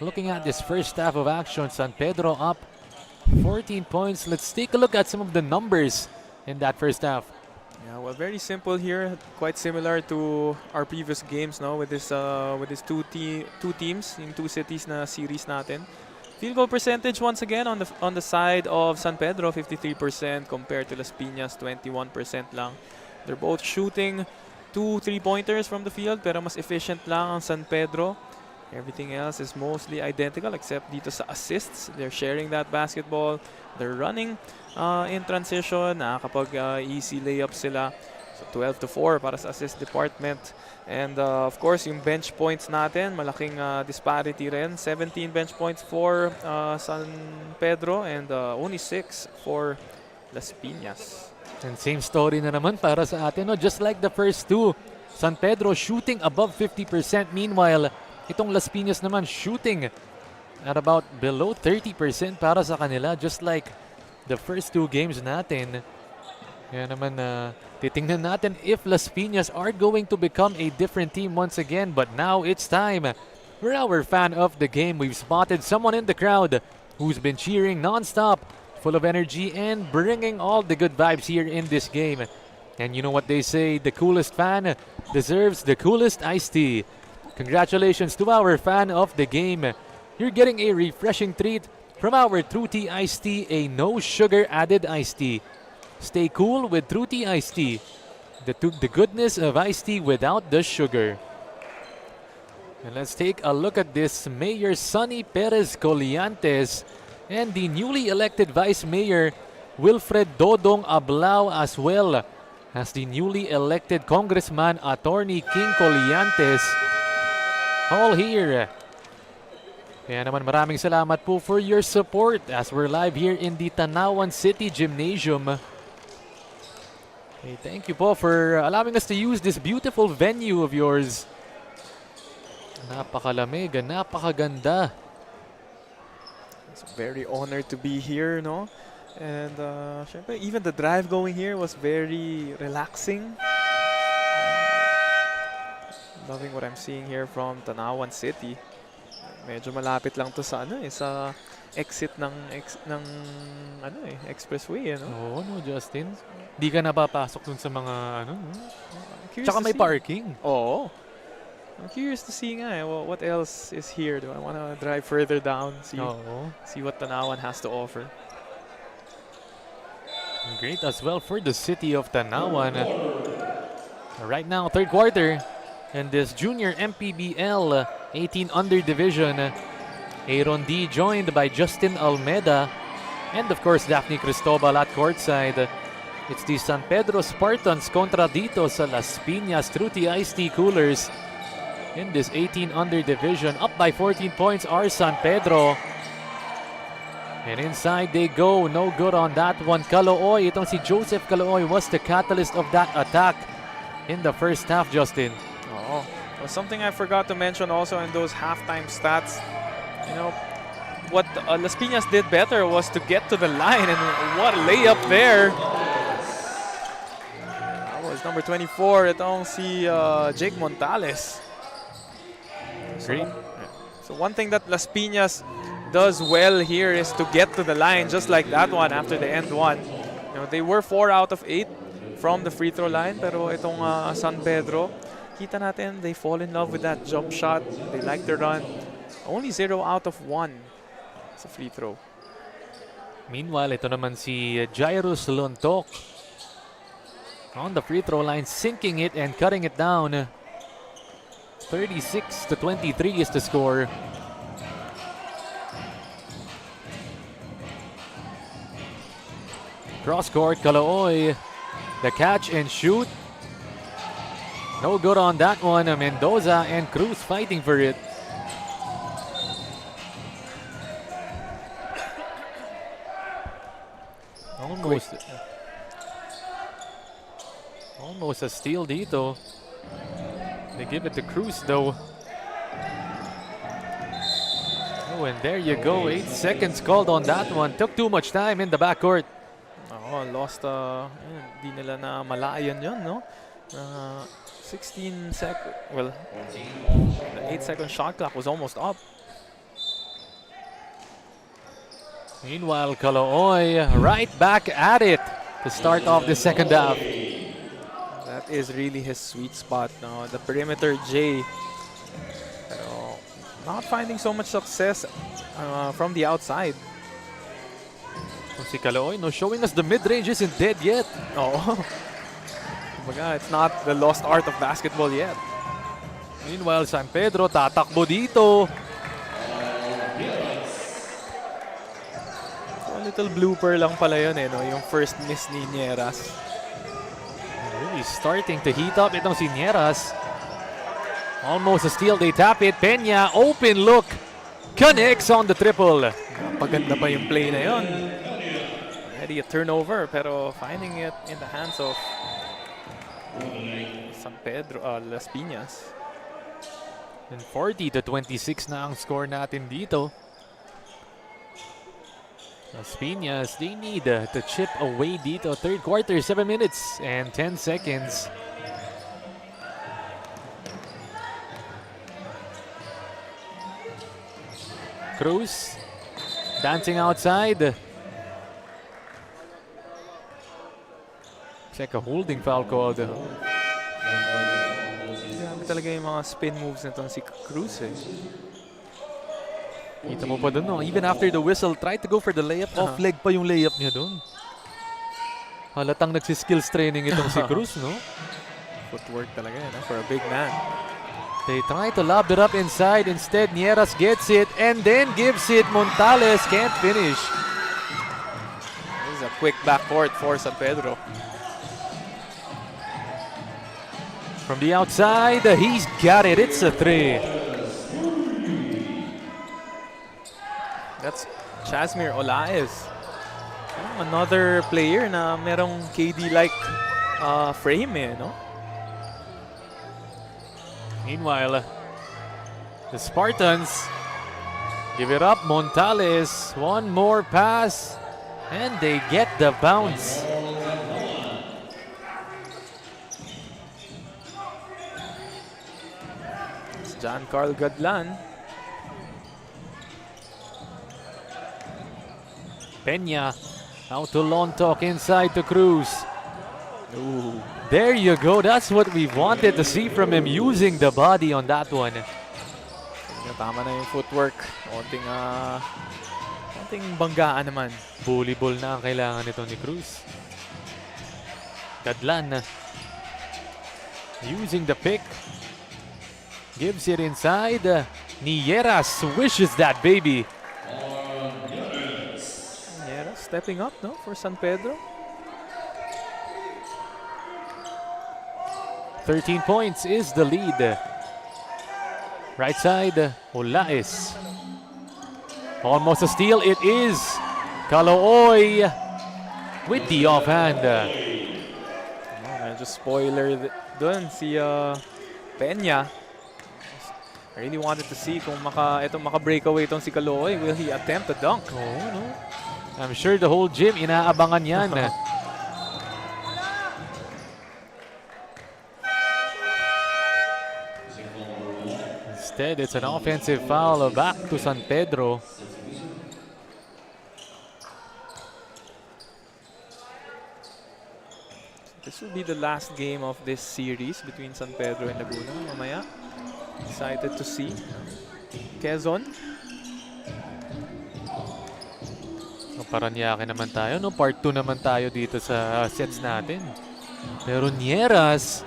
looking at this first half of action, San Pedro up 14 points. Let's take a look at some of the numbers in that first half. Yeah, well, very simple here. Quite similar to our previous games, no? With this two teams in two cities na series natin. Field goal percentage once again on the side of San Pedro, 53% compared to Las Piñas, 21% lang. They're both shooting 2 3-pointers from the field, pero mas efficient lang ang San Pedro. Everything else is mostly identical except dito sa assists. They're sharing that basketball. They're running in transition. Nakakapag easy layup sila. So 12-4 para sa assist department. And of course, yung bench points natin, malaking disparity rin. 17 bench points for San Pedro and only 6 for Las Piñas. And same story na naman para sa atin, no? Just like the first two. San Pedro shooting above 50%. Meanwhile, itong Las Piñas naman shooting at about below 30% para sa kanila, just like the first two games natin. Kaya naman titingnan natin if Las Piñas are going to become a different team once again. But now it's time for our fan of the game. We've spotted someone in the crowd who's been cheering non-stop, full of energy and bringing all the good vibes here in this game. And you know what they say, the coolest fan deserves the coolest iced tea. Congratulations to our fan of the game. You're getting a refreshing treat from our Truty Iced Tea, a no sugar added iced tea. Stay cool with Truty Iced Tea. The goodness of iced tea without the sugar. And let's take a look at this. Mayor Sonny Perez Colliantes and the newly elected Vice Mayor Wilfred Dodong Ablao, as well as the newly elected Congressman Attorney King Colliantes, all here. Kaya naman maraming salamat po for your support as we're live here in the Tanauan City Gymnasium. Okay, thank you po for allowing us to use this beautiful venue of yours. Napakalamig, napakaganda. It's very honored to be here, no? And syempre, even the drive going here was very relaxing. Loving what I'm seeing here from Tanauan City. Medyo malapit lang to sa sa exit ng expressway, Oo, no, Justin. Di ka napapasok dun sa mga Curious Tsaka to may see. parking. Oo. I'm curious to see nga what else is here. Do I want to drive further down, Oo. see what Tanauan has to offer? Great as well for the city of Tanauan. Right now, third quarter. In this junior MPBL 18 under division, Aaron D joined by Justin Almeida and of course Daphne Cristobal at courtside. It's the San Pedro Spartans kontra dito sa Las Piñas through the Iced Tea Coolers. In this 18 under division, up by 14 points are San Pedro. And inside they go, no good on that one. Calooy, itong si Joseph Calooy was the catalyst of that attack in the first half, Justin. Oh, well, something I forgot to mention also in those halftime stats. What Las Piñas did better was to get to the line, and what a layup there. That was number 24, itong si Jake Montales. Great. So one thing that Las Piñas does well here is to get to the line, just like that one after the end one. They were 4 out of 8 from the free throw line, pero itong San Pedro, kita natin, they fall in love with that jump shot. They like the run. Only 0 out of 1 sa free throw. Meanwhile, ito naman si Jairus Lontok on the free throw line, sinking it and cutting it down. 36-23 is the score. Cross court, Calooy. The catch and shoot. No good on that one. Mendoza and Cruz fighting for it. Almost a steal dito. They give it to Cruz though. Oh, and there you go. 8 seconds called on that one. Took too much time in the backcourt. Oh, lost. Di nila na malayan yun, no? 16 seconds. Well, the 8-second shot clock was almost up. Meanwhile, Calooy right back at it to start off the second half. That is really his sweet spot now. The perimeter J. Pero not finding so much success from the outside. Si Calooy, no, showing us the mid-range isn't dead yet. Oh. It's not the lost art of basketball yet. Meanwhile, San Pedro tatakbo dito. So, a little blooper lang pala yun, no? Yung first miss ni Nieras. Really starting to heat up itong si Nieras. Almost a steal, they tap it. Peña, open look. Connects on the triple. Paganda pa yung play na yun. Already a turnover, pero finding it in the hands of San Pedro, Las Piñas. And 40-26 na ang score natin dito. Las Piñas, they need to chip away dito. Third quarter, 7 minutes and 10 seconds. Cruz dancing outside. Check a holding foul called. Grabe talaga yung mga spin moves nitong si Cruz, eh. Kita mo pa dun, no? Even after the whistle, tried to go for the layup. Off-leg pa yung layup niya dun. Halatang nagsiskills training itong si Cruz, no? Footwork talaga yan, for a big man. They try to lob it up inside. Instead, Nieras gets it and then gives it. Montales can't finish. This is a quick backcourt for San Pedro. From the outside, he's got it. It's a 3. That's Chasmir Olaez. Another player na merong KD-like frame, eh, no? Meanwhile, The Spartans give it up. Montales, one more pass, and they get the bounce. It's John Carl Gadlan. Peña out to Lontok, inside to Cruz. Ooh. There you go. That's what we wanted to see from him, using the body on that one. Tama na yung footwork. Konting banggaan naman. Bully ball na ang kailangan nito ni Cruz. Gadlan using the pick. Gives it inside. Nieras wishes that baby. Yeah, stepping up, no, for San Pedro. 13 points is the lead. Right side, Olaes. Almost a steal, it is. Calooy with the offhand. Medyo spoiler dun si Peña. I really wanted to see kung maka-breakaway itong si Calooy. Will he attempt a dunk? Oh, no. I'm sure the whole gym inaabangan yan. Instead, it's an offensive foul back to San Pedro. This will be the last game of this series between San Pedro and Laguna. Mamaya, excited to see. Quezon. Paranaque naman tayo, no? Part 2 naman tayo dito sa sets natin. Pero Nieras,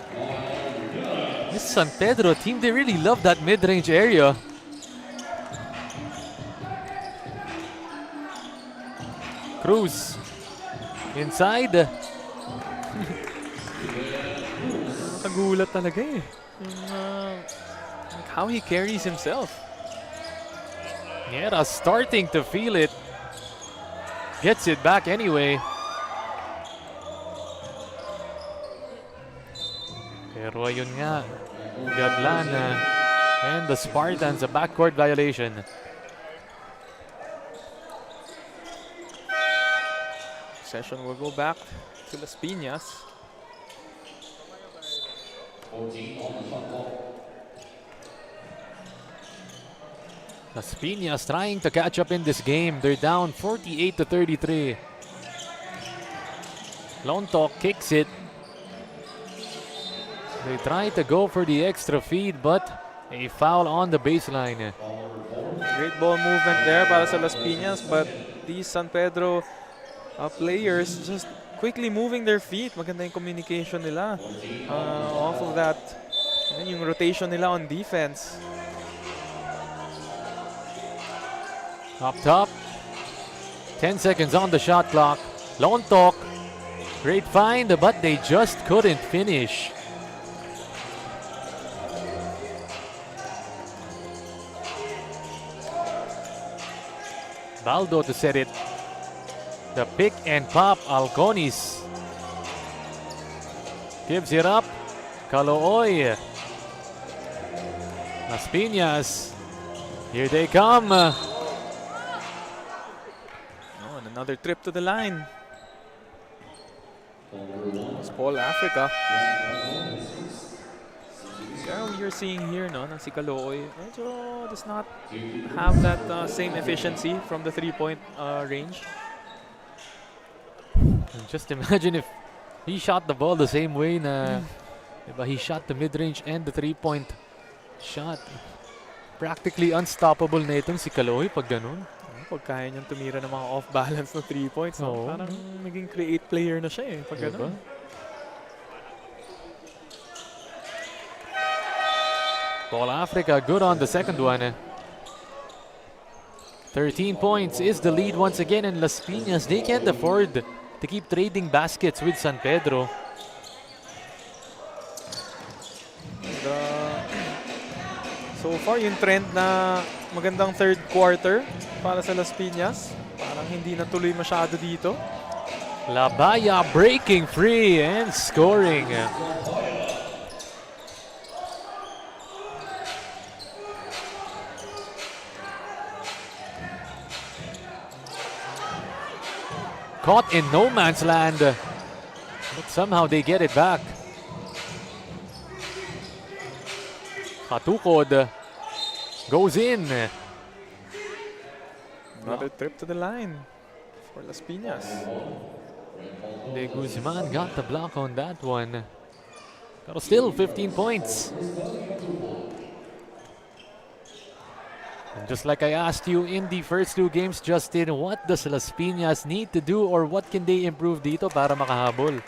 this San Pedro team, they really love that mid-range area. Cruz inside. Nagulat talaga eh. Like how he carries himself. Nieras starting to feel it. Gets it back anyway. Pero ayun nga, Gadlan and the Spartans, a backcourt violation. Session will go back to Las Piñas. Las Piñas trying to catch up in this game. They're down 48-33. Lontok kicks it. They try to go for the extra feed, but a foul on the baseline. Great ball movement there para sa Las Piñas, but these San Pedro players just quickly moving their feet. Maganda yung communication nila. Off of that, yung rotation nila on defense. Up top, 10 seconds on the shot clock. Lontok, great find, but they just couldn't finish. Baldo to set it. The pick and pop, Alconis gives it up. Calooy. Las Piñas, here they come. Another trip to the line. It's Paul Africa. Kaya you're seeing here, no, na si Calooy medyo does not have that same efficiency from the three-point range. And just imagine if he shot the ball the same way na diba, he shot the mid-range and the three-point shot. Practically unstoppable na itong si Calooy pag ganun. Pag kaya niyang tumira ng mga off-balance na 3 points, no? Parang naging create player na siya eh. Pag ganun. Ball Africa good on the second one. 13 points is the lead once again, and Las Piñas, they can't afford to keep trading baskets with San Pedro. So far, yung trend na magandang third quarter para sa Las Piñas, parang hindi natuloy masyado dito. Labaya breaking free and scoring. caught in no man's land. But somehow they get it back. Katukod goes in. Another trip to the line for Las Piñas. De Guzman got the block on that one. But still 15 points. And just like I asked you in the first two games, Justin, what does Las Piñas need to do or what can they improve dito para makahabol?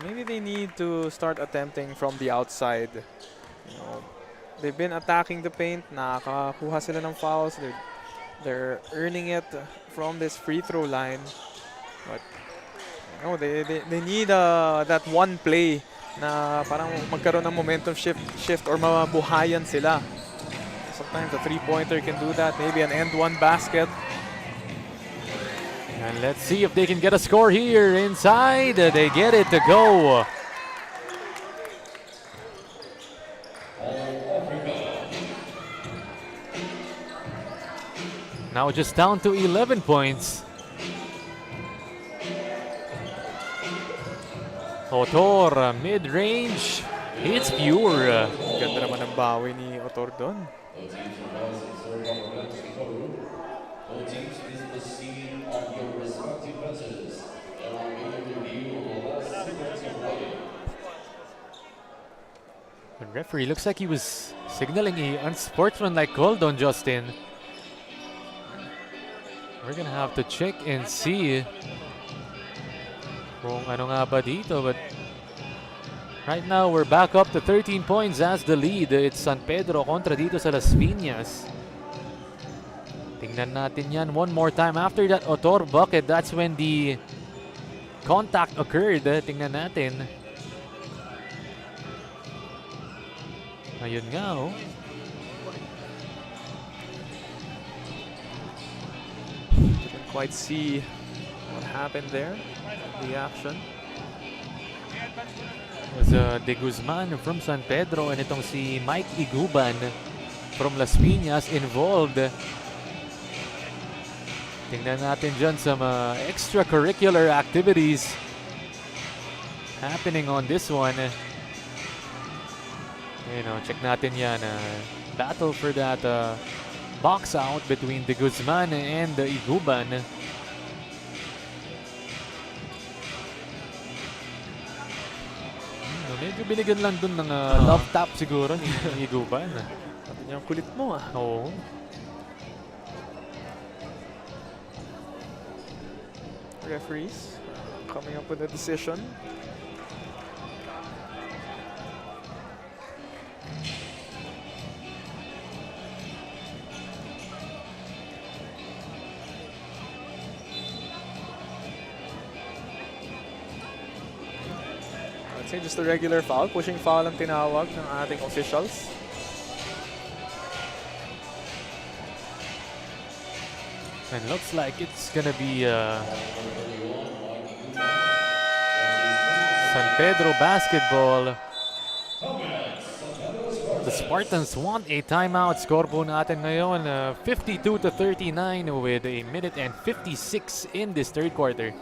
Maybe they need to start attempting from the outside. You know, they've been attacking the paint. Nakakakuha sila ng fouls. They're earning it from this free throw line. But you know, they need that one play na parang magkaroon ng momentum shift or mabuhayan sila. Sometimes a three-pointer can do that. Maybe an end-one basket. And let's see if they can get a score here inside. They get it to go. Now just down to 11 points. Otor, mid-range. It's pure. Ganda naman ang bawi ni Otor doon. The referee looks like he was signaling a unsportsmanlike call on Justin. We're gonna have to check and see kung ano nga ba dito, but right now we're back up to 13 points as the lead. It's San Pedro kontra dito sa Las Piñas. Tingnan natin yan one more time. After that Otor bucket, that's when the contact occurred. Tingnan natin. Ayun nga, oh. Didn't quite see what happened there. The action. It was De Guzman from San Pedro and itong si Mike Iguban from Las Piñas involved. Tingnan natin dyan some extracurricular activities happening on this one. You know, check natin yan. Battle for that box out between De Guzman and Iguban. Medyo binigyan lang dun ng love tap siguro ni Iguban. Sabi niya, kulit mo ah. Oo. Referees coming up with a decision. I'd say just a regular foul. Pushing foul ang tinawag ng ating officials. And looks like it's gonna be San Pedro basketball. The Spartans want a timeout. Score po natin ngayon 52-39 with a minute and 56 in this third quarter.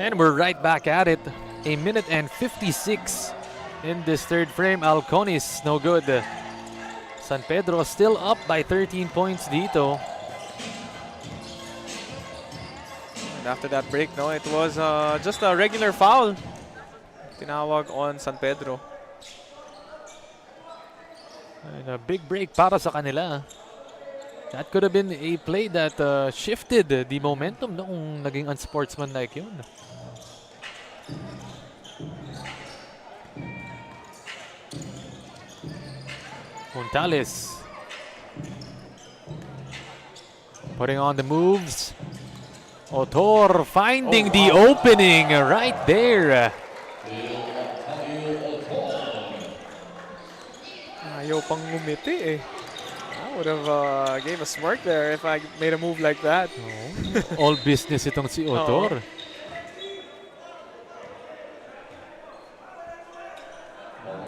And we're right back at it. A minute and 56 in this third frame. Alconis, no good. San Pedro still up by 13 points dito. And after that break, no, it was just a regular foul. Tinawag on San Pedro. And a big break para sa kanila. That could have been a play that shifted the momentum noong naging unsportsmanlike yun. Montales putting on the moves. Otor finding the opening right there. Ayaw pang ngumiti eh. I would have gave a smirk there if I made a move like that. All business itong si Otor.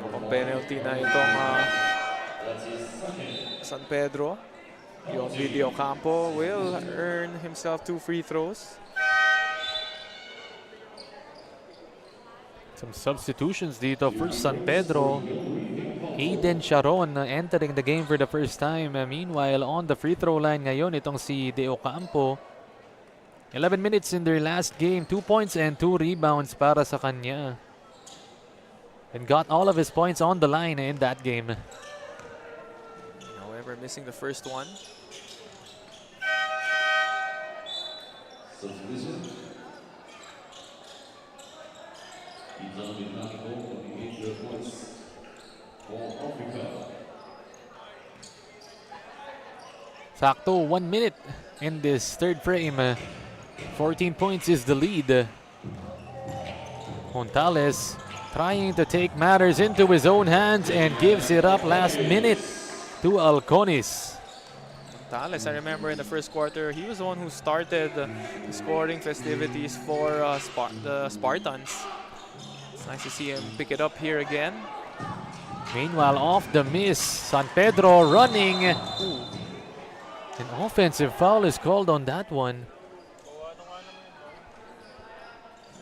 Mukhang penalty na itong San Pedro. Yung Video Campo will earn himself 2 free throws. Some substitutions dito for San Pedro. Aiden Sharon entering the game for the first time. Meanwhile, on the free throw line ngayon, itong si De Ocampo. 11 minutes in their last game. 2 points and 2 rebounds para sa kanya. And got all of his points on the line in that game. However, missing the first one. Sakto, 1 minute in this third frame. 14 points is the lead. Montales trying to take matters into his own hands and gives it up last minute to Alconis. Montales, I remember in the first quarter, he was the one who started the scoring festivities for the Spartans. It's nice to see him pick it up here again. Meanwhile, off the miss, San Pedro running. An offensive foul is called on that one.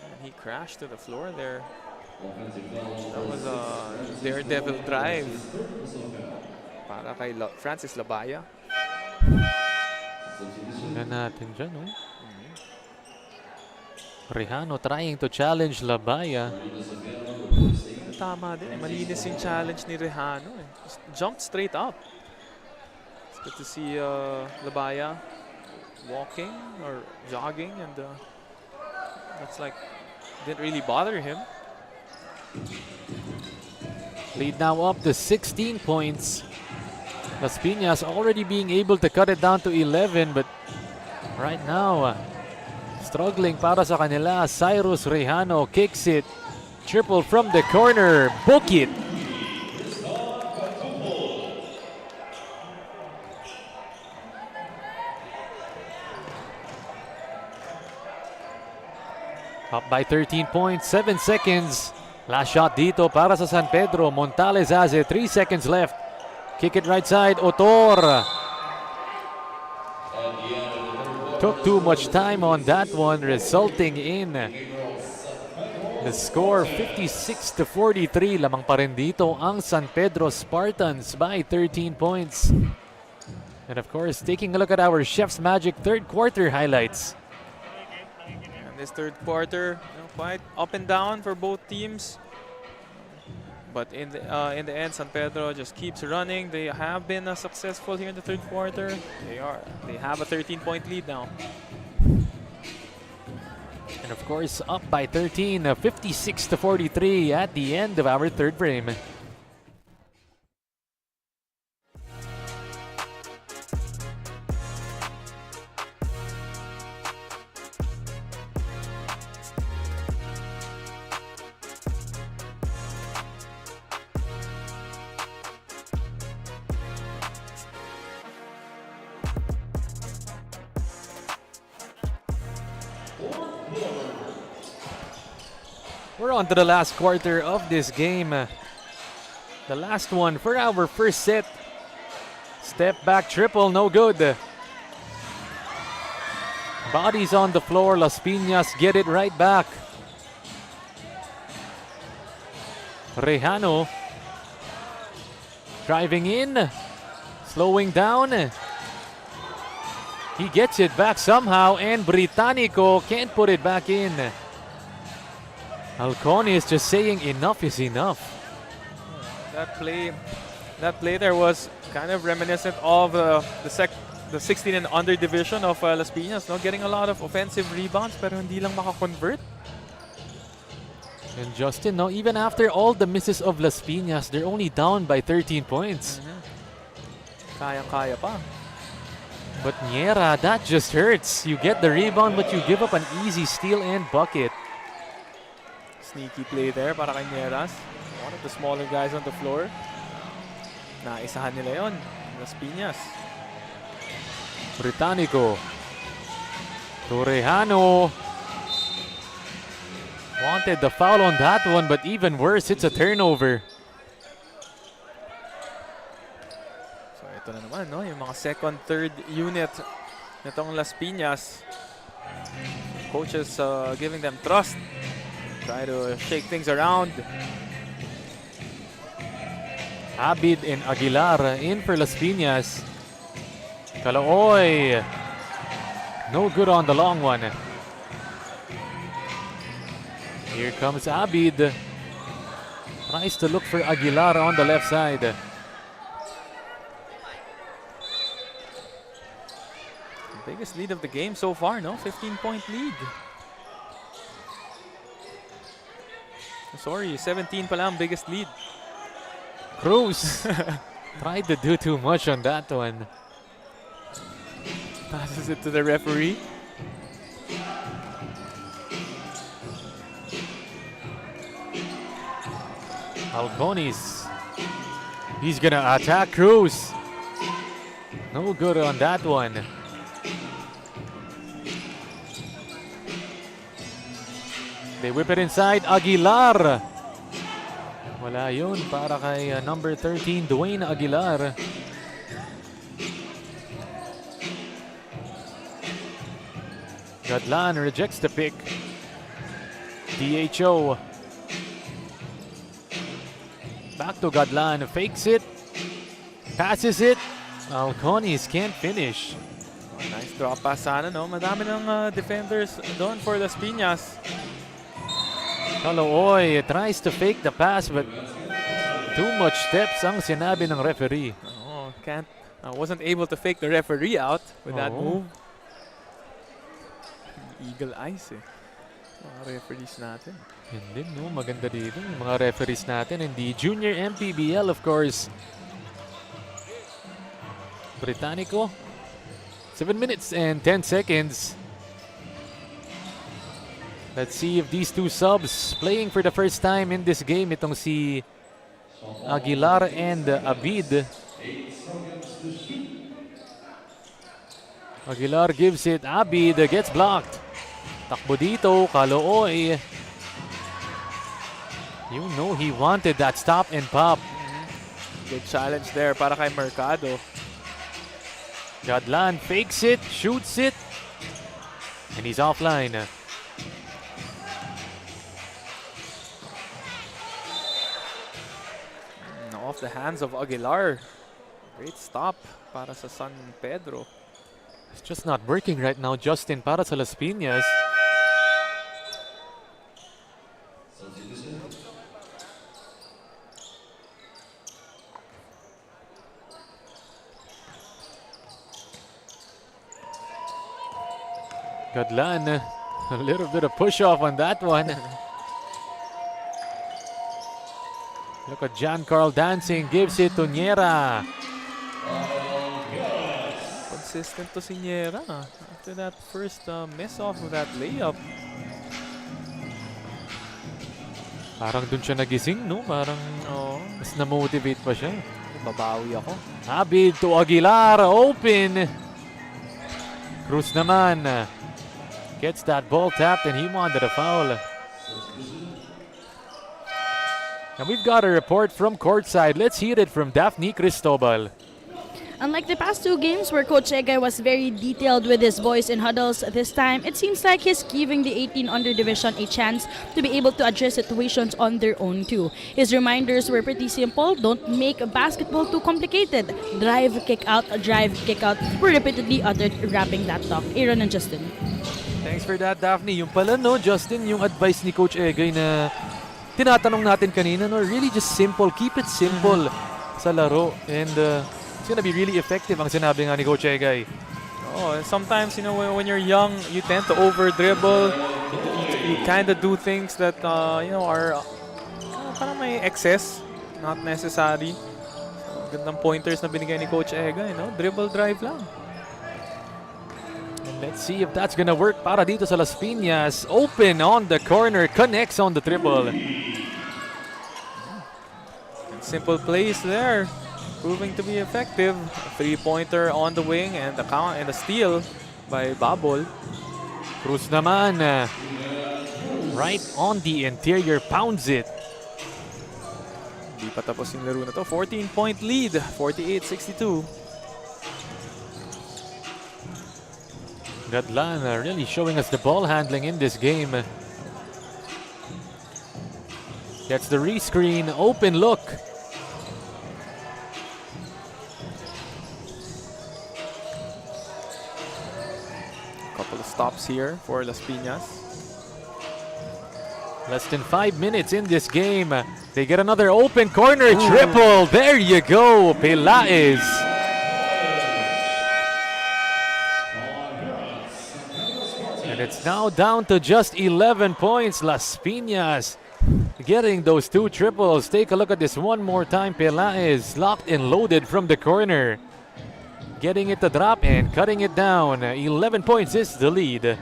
And he crashed to the floor there. That was a daredevil drive para kay Francis Labaya. Tingnan natin dyan, no? Rejano trying to challenge Labaya. Tama din. Malinis yung challenge ni Rejano. Just jumped straight up. It's good to see Labaya walking or jogging, and that's like didn't really bother him. Lead now up to 16 points. Las Piñas already being able to cut it down to 11, but right now, struggling para sa kanila. Cyrus Rejano kicks it. Triple from the corner. Book it. Up by 13 points, 7 seconds. Last shot dito para sa San Pedro. Montales has it, 3 seconds left. Kick it right side, Otor. Took too much time on that one, resulting in the score 56-43. Lamang pa rin dito ang San Pedro Spartans by 13 points. And of course, taking a look at our Chef's Magic third quarter highlights. And this third quarter, quite up and down for both teams. But in the end, San Pedro just keeps running. They have been successful here in the third quarter. They have a 13-point lead now. And of course, up by 13, 56-43 at the end of our third frame. We're on to the last quarter of this game. The last one for our first set. Step back triple, no good. Bodies on the floor. Las Piñas get it right back. Rejano driving in, slowing down. He gets it back somehow, and Britannico can't put it back in. Alcone is just saying enough is enough. That play That play there was kind of reminiscent of the 16 and under division of Las Piñas, no? Getting a lot of offensive rebounds pero hindi lang makakonvert. And Justin, no, even after all the misses of Las Piñas, they're only down by 13 points. Kayang-kaya pa. But Niera, that just hurts. You get the rebound, but you give up an easy steal and bucket. Sneaky play there para kay Nieras. One of the smaller guys on the floor. Naisahan nila yon, Las Piñas. Británico. Torrejano. Wanted the foul on that one, but even worse, it's a turnover. So ito na naman, no? Yung mga second, third unit nitong Las Piñas. Coaches giving them trust. Try to shake things around. Abid and Aguilar in for Las Piñas. Calooy. No good on the long one. Here comes Abid. Tries to look for Aguilar on the left side. Biggest lead of the game so far, no? 15-point lead. Sorry, 17 pa lang biggest lead. Cruz tried to do too much on that one. Passes it to the referee. Alconis. He's gonna attack Cruz. No good on that one. They whip it inside. Aguilar. Wala yun para kay number 13, Dwayne Aguilar. Gadlan rejects the pick. DHO. Back to Gadlan. Fakes it. Passes it. Alconis can't finish. Nice drop pass sana, no? Madami ng defenders doon for Las Piñas. Calooy tries to fake the pass, but too much steps ang sinabi ng referee. Oh, wasn't able to fake the referee out with that move. Eagle eyes eh. Mga referees natin. Yan din, no? Maganda dito yung mga referees natin. And the junior MPBL, of course. Británico. 7 minutes and 10 seconds. Let's see if these two subs playing for the first time in this game. Itong si Aguilar and Abid. Aguilar gives it. Abid gets blocked. Takbo dito. Calooy. You know he wanted that stop and pop. Good challenge there para kay Mercado. Gadlan fakes it, shoots it, and he's offline. Off the hands of Aguilar. Great stop para sa San Pedro. It's just not working right now, Justin, para sa Las Piñas. Gadlan, a little bit of push-off on that one. Look at John Carl dancing, gives it to Niera. Consistent to si Niera after that first mess off of that layup. Parang dun siya nagising, no? Parang mas na-motivate pa siya. Babawi ako. Abid to Aguilar, open. Cruz naman gets that ball tapped and he wanted a foul. And we've got a report from courtside. Let's hear it from Daphne Cristobal. Unlike the past two games where Coach Egay was very detailed with his boys in huddles, this time it seems like he's giving the 18 under division a chance to be able to address situations on their own too. His reminders were pretty simple. Don't make basketball too complicated. Drive, kick out, were repeatedly uttered wrapping that talk. Aaron and Justin. Thanks for that, Daphne. Yung pala, no, Justin, yung advice ni Coach Egay na tinatanong natin kanina, no, really just simple. Keep it simple. sa laro. And it's gonna be really effective ang sinabi nga ni Coach Egay. Oh, and sometimes, you know, when you're young, you tend to over-dribble. You kind of do things that, you know, are parang may excess, not necessary. So, gandang pointers na binigay ni Coach Egay, no? Dribble drive lang. And let's see if that's gonna work para dito sa Las Piñas. Open on the corner, connects on the triple. Simple plays there, proving to be effective. A three-pointer on the wing and the count and the steal by Babol. Cruz naman, right on the interior, pounds it. Di pa tapos yung laro na to. 14-point lead, 48-62. Gadlan really showing us the ball handling in this game. Gets the rescreen, open look. Couple of stops here for Las Piñas. Less than 5 minutes in this game. They get another open corner triple. There you go, Pelaez. And it's now down to just 11 points. Las Piñas getting those two triples. Take a look at this one more time. Pelaez locked and loaded from the corner. Getting it to drop and cutting it down. 11 points is the lead.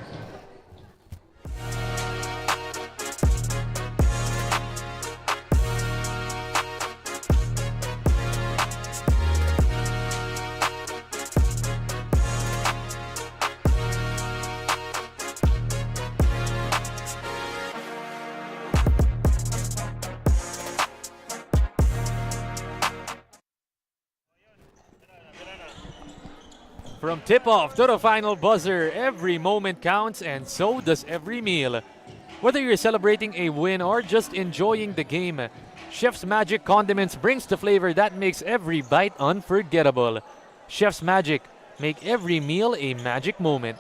From tip-off to the final buzzer, every moment counts and so does every meal. Whether you're celebrating a win or just enjoying the game, Chef's Magic Condiments brings the flavor that makes every bite unforgettable. Chef's Magic, make every meal a magic moment.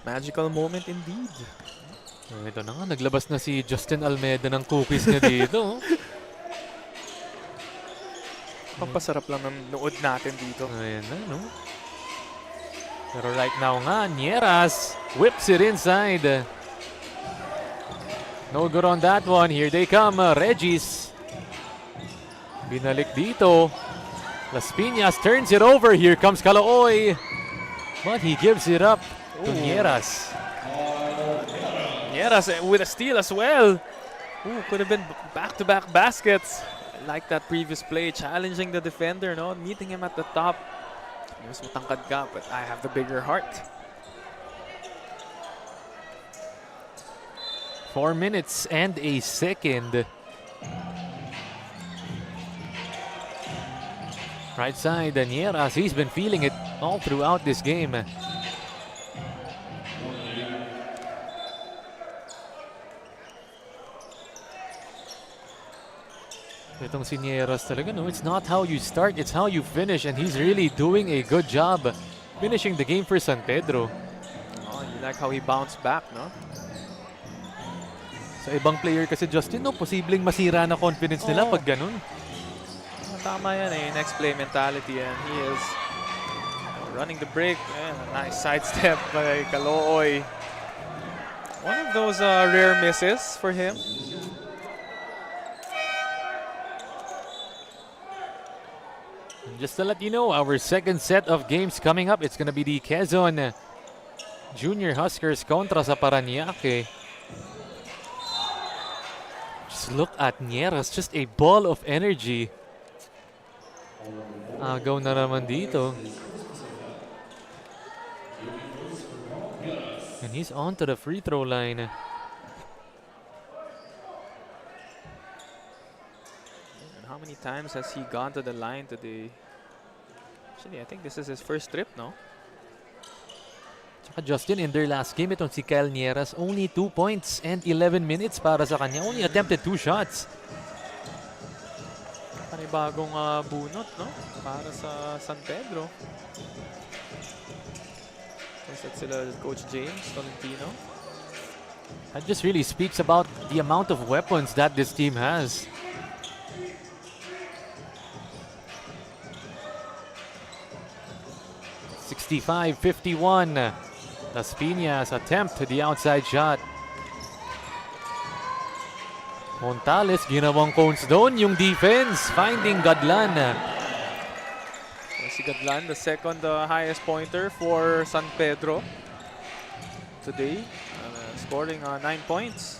Magical moment indeed. Ito na nga, naglabas na si Justin Almeida ng cookies niya dito. Pampasarap lang ng nood natin dito. Ayan na, no? Pero right now nga, Nieras whips it inside. No good on that one. Here they come, Regis. Binalik dito. Las Piñas turns it over. Here comes Calooy. But he gives it up to Nieras. Nieras with a steal as well. Ooh, could have been back-to-back baskets. Like that previous play, challenging the defender, no? Meeting him at the top. Mas matangkad ka, but I have the bigger heart. 4 minutes and a second. Right side, Nieras, he's been feeling it all throughout this game. Itong si Nieras talaga, no? It's not how you start, it's how you finish. And he's really doing a good job finishing the game for San Pedro. Oh, you like how he bounced back, no? Sa ibang player kasi, Justin, no? Posibleng masira na confidence nila pag ganun. Tama yan eh, next play mentality. And he is running the break. And a nice sidestep by Calooy. One of those rare misses for him. Just to let you know, our second set of games coming up, it's gonna be the Quezon Junior Huskers kontra sa Parañaque. Just look at Nieras, just a ball of energy. Agaw na naman dito. And he's on to the free throw line. How many times has he gone to the line today? Actually, I think this is his first trip, no? Tsaka Justin, in their last game, itong si Kyle Nieras, only 2 points and 11 minutes para sa kanya. Only attempted 2 shots. Panibagong bunot, no? Para sa San Pedro. At sila Coach James Tolentino. That just really speaks about the amount of weapons that this team has. (65-51). Las Piñas attempt the outside shot. Montales ginawang cones doon yung defense, finding Gadlan. Si Gadlan, the second highest pointer for San Pedro today, scoring 9 points.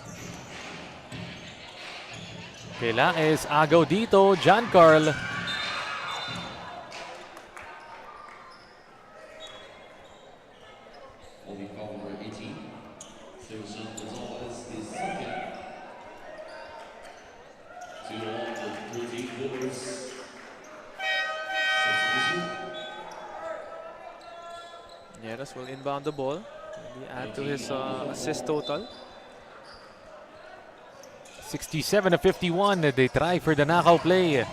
Kailangan agaw dito, John Carl. Nieras will inbound the ball, maybe add to his assist total. 67-51, they try for the knockout play.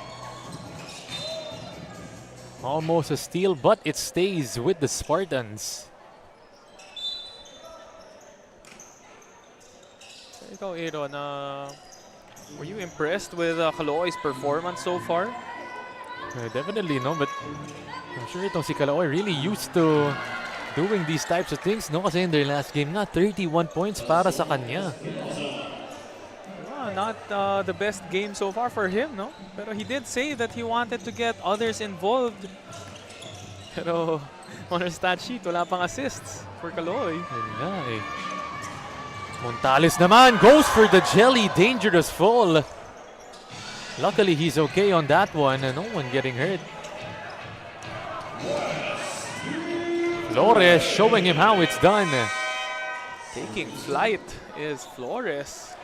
Almost a steal, but it stays with the Spartans. Ikaw, Aaron, were you impressed with Calooy's performance so far? Definitely, no? But I'm sure itong si Calooy really used to doing these types of things, no? Kasi in their last game nga, 31 points para sa kanya. Not the best game so far for him, no? Pero he did say that he wanted to get others involved. Pero on our stat sheet, wala pang assists for Calooy. Yun nga eh. Montales naman goes for the jelly, dangerous fall. Luckily, he's okay on that one. No one getting hurt. Flores showing him how it's done. Taking flight is Flores.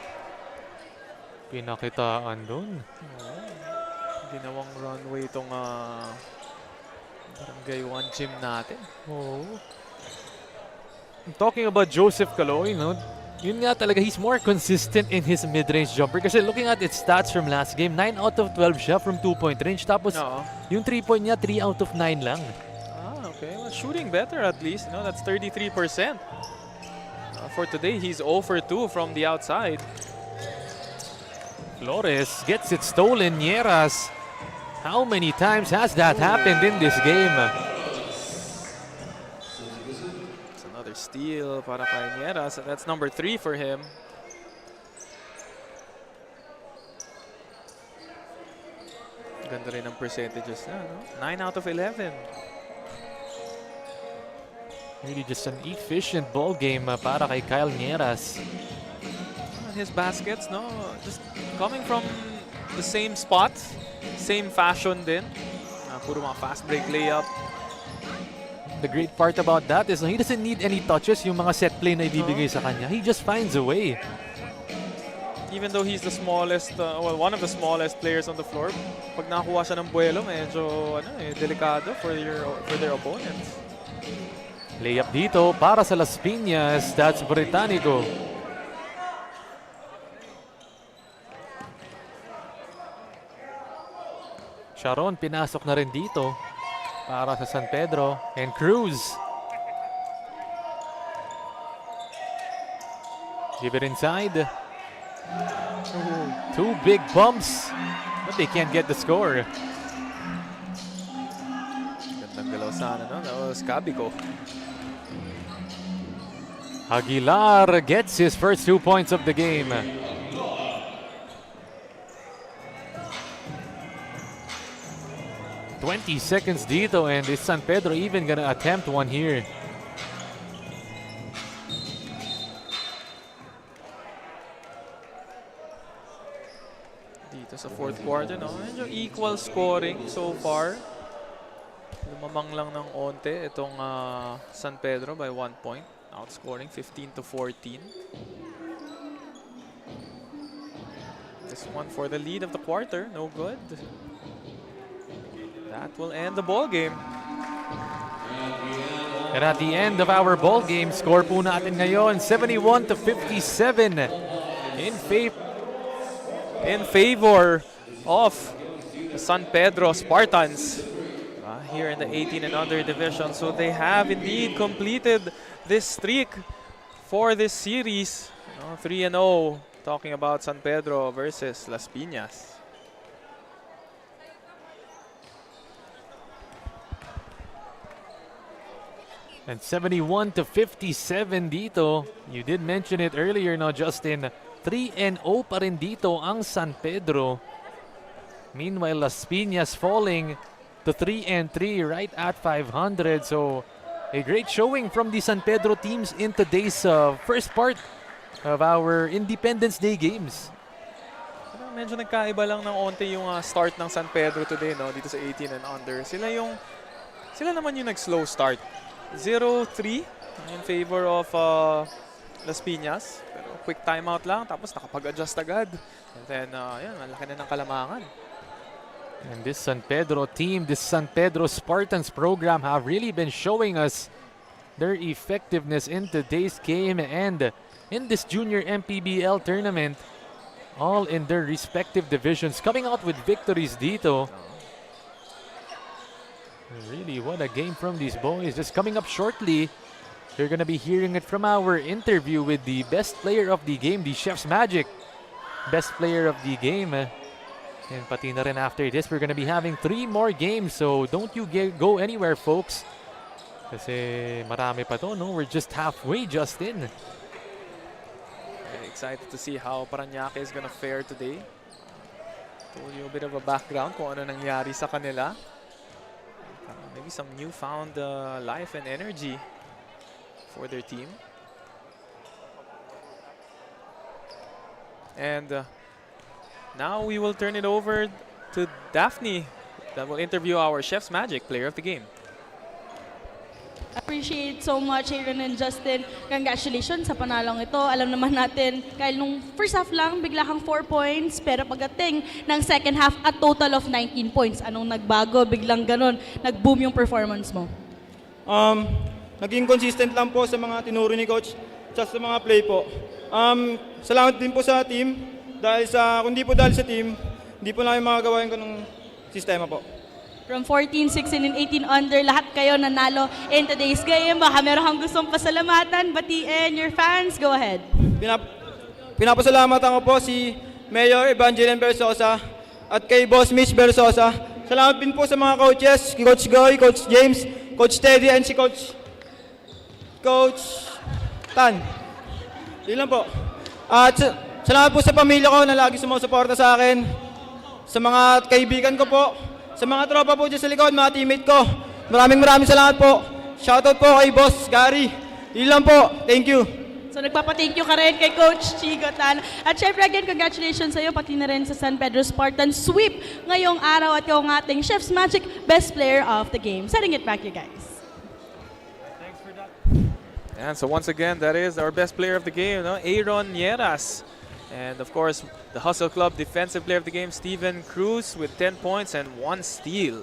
Pinakitaan dun. Ginawang runway itong Barangay 1 gym natin. Oh. Talking about Joseph Calooy, no? Yun nga talaga, he's more consistent in his mid-range jumper. Kasi looking at its stats from last game, 9 out of 12 siya from 2-point range. Tapos yung 3-point niya, 3 out of 9 lang. Okay. Well, shooting better at least. No, that's 33%. For today, he's 0 for 2 from the outside. Flores gets it stolen. Nieras. How many times has that happened in this game? It's another steal para kay Nieras. That's number 3 for him. Ganda rin ang percentages na, no? 9 out of 11. Really just an efficient ball game para kay Kyle Nieras. His baskets, no? Just coming from the same spot, same fashion din. Puro mga fast break layup. The great part about that is he doesn't need any touches yung mga set play na ibibigay sa kanya. He just finds a way. Even though he's the smallest, well, one of the smallest players on the floor, pag nakuha siya ng buwelo, medyo delikado for their opponents. Layup dito para sa Las Piñas. That's Británico. Sharon pinasok na rin dito para sa San Pedro. And Cruz. Give it inside. Two big bumps, but they can't get the score. Gandang galaw sana, no? That was Cabico. Aguilar gets his first 2 points of the game. (20 seconds dito, and is San Pedro even gonna attempt one here? Dito sa fourth quarter, no? Medyo equal scoring so far. Lumamang lang ng onte itong San Pedro by 1 point. Outscoring 15-14. This one for the lead of the quarter, no good. That will end the ball game. And at the end of our ball game, score po natin ngayon 71-57 in favor of the San Pedro Spartans here in the 18 and under division. So they have indeed completed this streak for this series. 3-0, talking about San Pedro versus Las Piñas. And 71-57 dito. You did mention it earlier, no, Justin. 3-0 pa rin dito ang San Pedro. Meanwhile, Las Piñas falling to 3-3 right at 500. So, a great showing from the San Pedro teams in today's first part of our Independence Day games. Pero medyo nagkaiba lang ng onte yung start ng San Pedro today, no, dito sa 18 and under. Sila naman yung nag-slow start. 0-3 in favor of Las Piñas. Pero quick timeout lang, tapos nakapag-adjust agad. And then, yan, ang laki na ng kalamangan. And this San Pedro team, this San Pedro Spartans program have really been showing us their effectiveness in today's game and in this junior MPBL tournament, all in their respective divisions, coming out with victories dito. Really, what a game from these boys. Just coming up shortly, you're going to be hearing it from our interview with the best player of the game, the Chef's Magic. Best player of the game. And pati na rin after this, we're going to be having 3 more games. So don't you go anywhere, folks. Kasi marami pa to, no? We're just halfway, Justin. Very excited to see how Parañaque is gonna fare today. Told you a bit of a background kung ano nangyari sa kanila. Maybe some newfound life and energy for their team. And now we will turn it over to Daphne that will interview our Chef's Magic player of the game. Appreciate so much, Aaron and Justin. Congratulations sa panalong ito. Alam naman natin, kahit nung first half lang, bigla kang 4 points. Pero pagdating ng second half, a total of 19 points. Anong nagbago? Biglang ganun. Nag-boom yung performance mo. Naging consistent lang po sa mga tinuro ni Coach at sa mga play po. Salamat din po sa team. Kung di po dahil sa team, hindi po namin magagawa yung ganung sistema po. From 14, 16, and 18 under, lahat kayo nanalo in today's game. Baka meron kang gustong pasalamatan, batiin your fans. Go ahead. Pinapasalamatan ko po si Mayor Evangeline Bersosa at kay Boss Mitch Bersosa. Salamat din po sa mga coaches, Coach Goy, Coach James, Coach Teddy, and si Coach Tan. Yun lang po. At salamat po sa pamilya ko na lagi sumusuporta sa akin. Sa mga kaibigan ko po. Sa mga tropa po dyan sa likod, mga teammate ko. Maraming salamat po. Shoutout po kay Boss Gary. Yun lang po. Thank you. So nagpapa-thank you ka rin kay Coach Chigo Tan. At syempre again, congratulations sa iyo, pati na rin sa San Pedro Spartans sweep ngayong araw at yung ating Chef's Magic Best Player of the Game. Sending it back to you guys. Thanks for that. And so once again, that is our best player of the game, no? Aaron Nieras. And of course, the Hustle Club Defensive Player of the Game, Steven Cruz, with 10 points and 1 steal.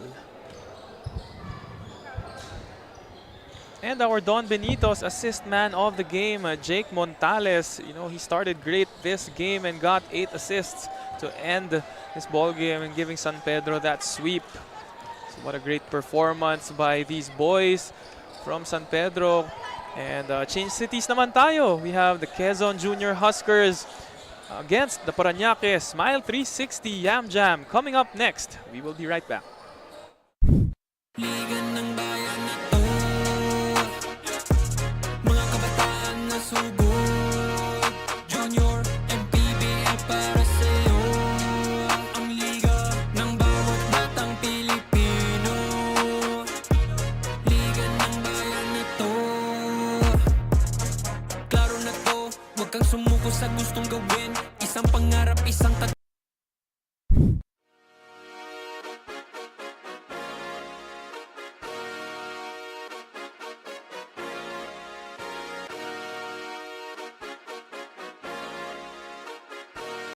And our Don Benito's assist man of the game, Jake Montales. You know, he started great this game and got 8 assists to end this ball game and giving San Pedro that sweep. So what a great performance by these boys from San Pedro. And change cities naman tayo. We have the Quezon Junior Huskers against the Parañaque Smile 360 Yam Jam coming up next. We will be right back. Liga